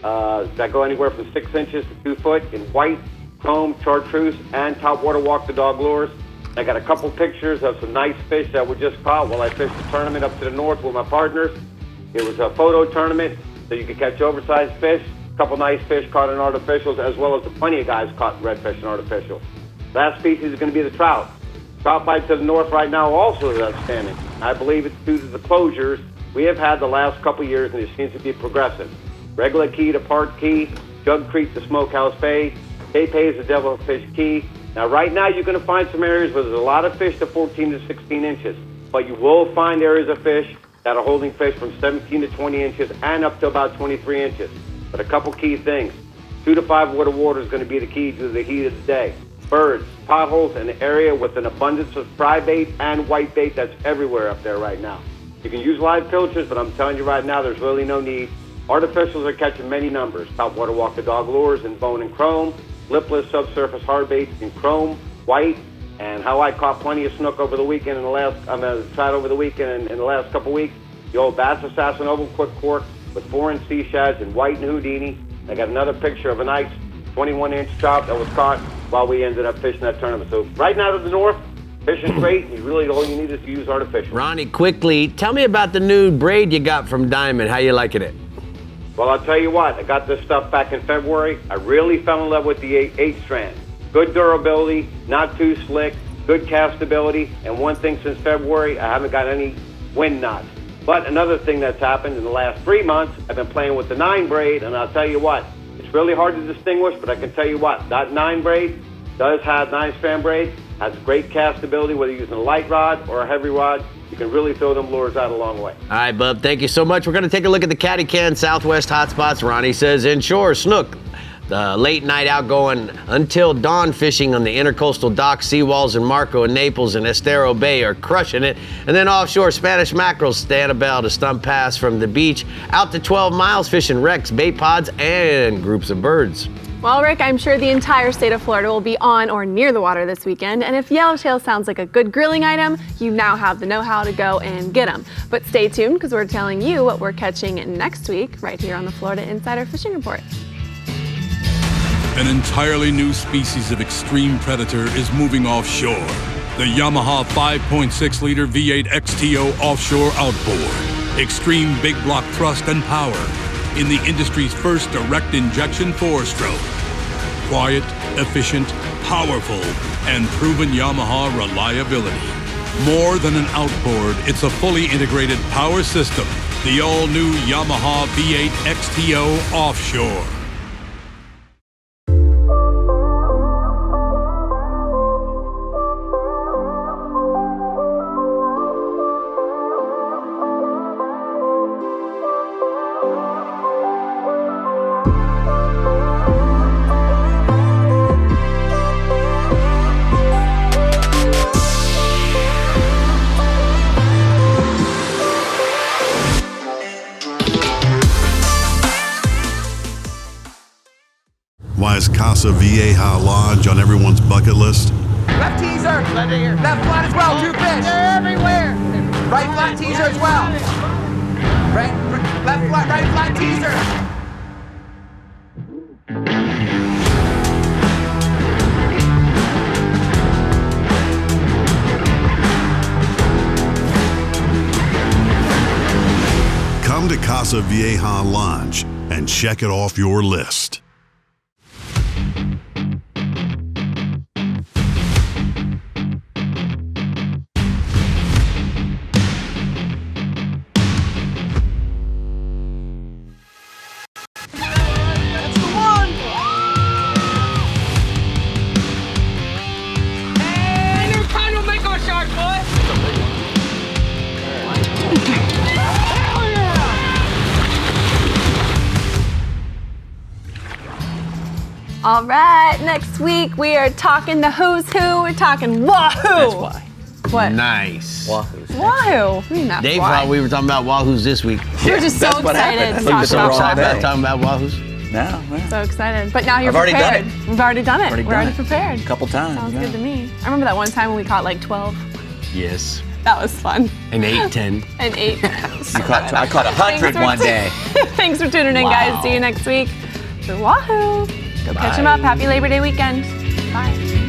that go anywhere from 6 inches to 2 foot in white, chrome, chartreuse, and topwater walk the dog lures. I got a couple pictures of some nice fish that were just caught while I fished a tournament up to the north with my partners. It was a photo tournament, so you could catch oversized fish, a couple nice fish caught in artificials, as well as plenty of guys caught in redfish and artificials. Last species is going to be the trout. Trout bite to the north right now also is outstanding. I believe it's due to the closures we have had the last couple of years, and it seems to be progressive. Regular Key to Park Key, Jug Creek to Smokehouse Bay, Cape Hayes to Devilfish Key. Now, right now, you're going to find some areas where there's a lot of fish to 14 to 16 inches, but you will find areas of fish that are holding fish from 17 to 20 inches and up to about 23 inches. But a couple key things. 2 to 5 water water is going to be the key to the heat of the day. Birds, potholes, and an area with an abundance of fry bait and white bait that's everywhere up there right now. You can use live pilchards, but I'm telling you right now, there's really no need. Artificials are catching many numbers. Topwater walk the dog lures in bone and chrome, lipless subsurface hard baits in chrome, white, and how I caught plenty of snook over the weekend trout over the weekend in the last couple weeks. The old bass assassin oval quick cork with 4-inch sea shads in white and Houdini. I got another picture of a nice 21-inch trout that was caught while we ended up fishing that tournament. So right now to the north, fishing's great. All you need is to use artificial. Ronnie, quickly, tell me about the new braid you got from Diamond. How you liking it? Well, I'll tell you what, I got this stuff back in February. I really fell in love with the 8-strand. Good durability, not too slick, good castability, and one thing since February, I haven't got any wind knots. But another thing that's happened in the last 3 months, I've been playing with the 9 braid, and I'll tell you what, it's really hard to distinguish, but I can tell you what, that 9 braid does have 9-strand braid, has great castability, whether you're using a light rod or a heavy rod. You can really throw them lures out a long way. All right, bub, thank you so much. We're going to take a look at the Caddy Can Southwest hotspots. Ronnie says inshore, snook, the late night outgoing until dawn fishing on the intercoastal docks, seawalls in Marco and Naples and Estero Bay are crushing it. And then offshore, Spanish mackerels, Stanabel to Stump Pass from the beach, out to 12 miles fishing wrecks, bait pods, and groups of birds. Well, Rick, I'm sure the entire state of Florida will be on or near the water this weekend, and if yellowtail sounds like a good grilling item, you now have the know-how to go and get them. But stay tuned, because we're telling you what we're catching next week right here on the Florida Insider Fishing Report. An entirely new species of extreme predator is moving offshore. The Yamaha 5.6-liter V8 XTO offshore outboard. Extreme big block thrust and power in the industry's first direct injection 4-stroke. Quiet, efficient, powerful, and proven Yamaha reliability. More than an outboard, it's a fully integrated power system. The all-new Yamaha V8 XTO offshore. Why is CASA VIEJA Lodge on everyone's bucket list? Left teaser! Left flat as well, 2 fish! They're everywhere! Right flat teaser as well! Left flat, right flat teaser! Come to Casa Vieja Lodge and check it off your list. All right, next week we are talking the who's who. We're talking Wahoo. That's why. What? Nice. Wahoo's. Wahoo. I mean, that's Dave why. thought we were talking about Wahoos this week. We're just so excited to talk So about excited Wahoo. about talking about Wahoos. No, So excited. But now you're I've already prepared. done it. We've already done it. Already We're done already it. prepared. A couple times. Sounds yeah. good to me. I remember that one time when we caught like 12. Yes. That was fun. An 8, 10. An 8. I caught 100 one day. Thanks for tuning in, guys. See you next week for Wahoo. Go catch them up. Happy Labor Day weekend. Bye.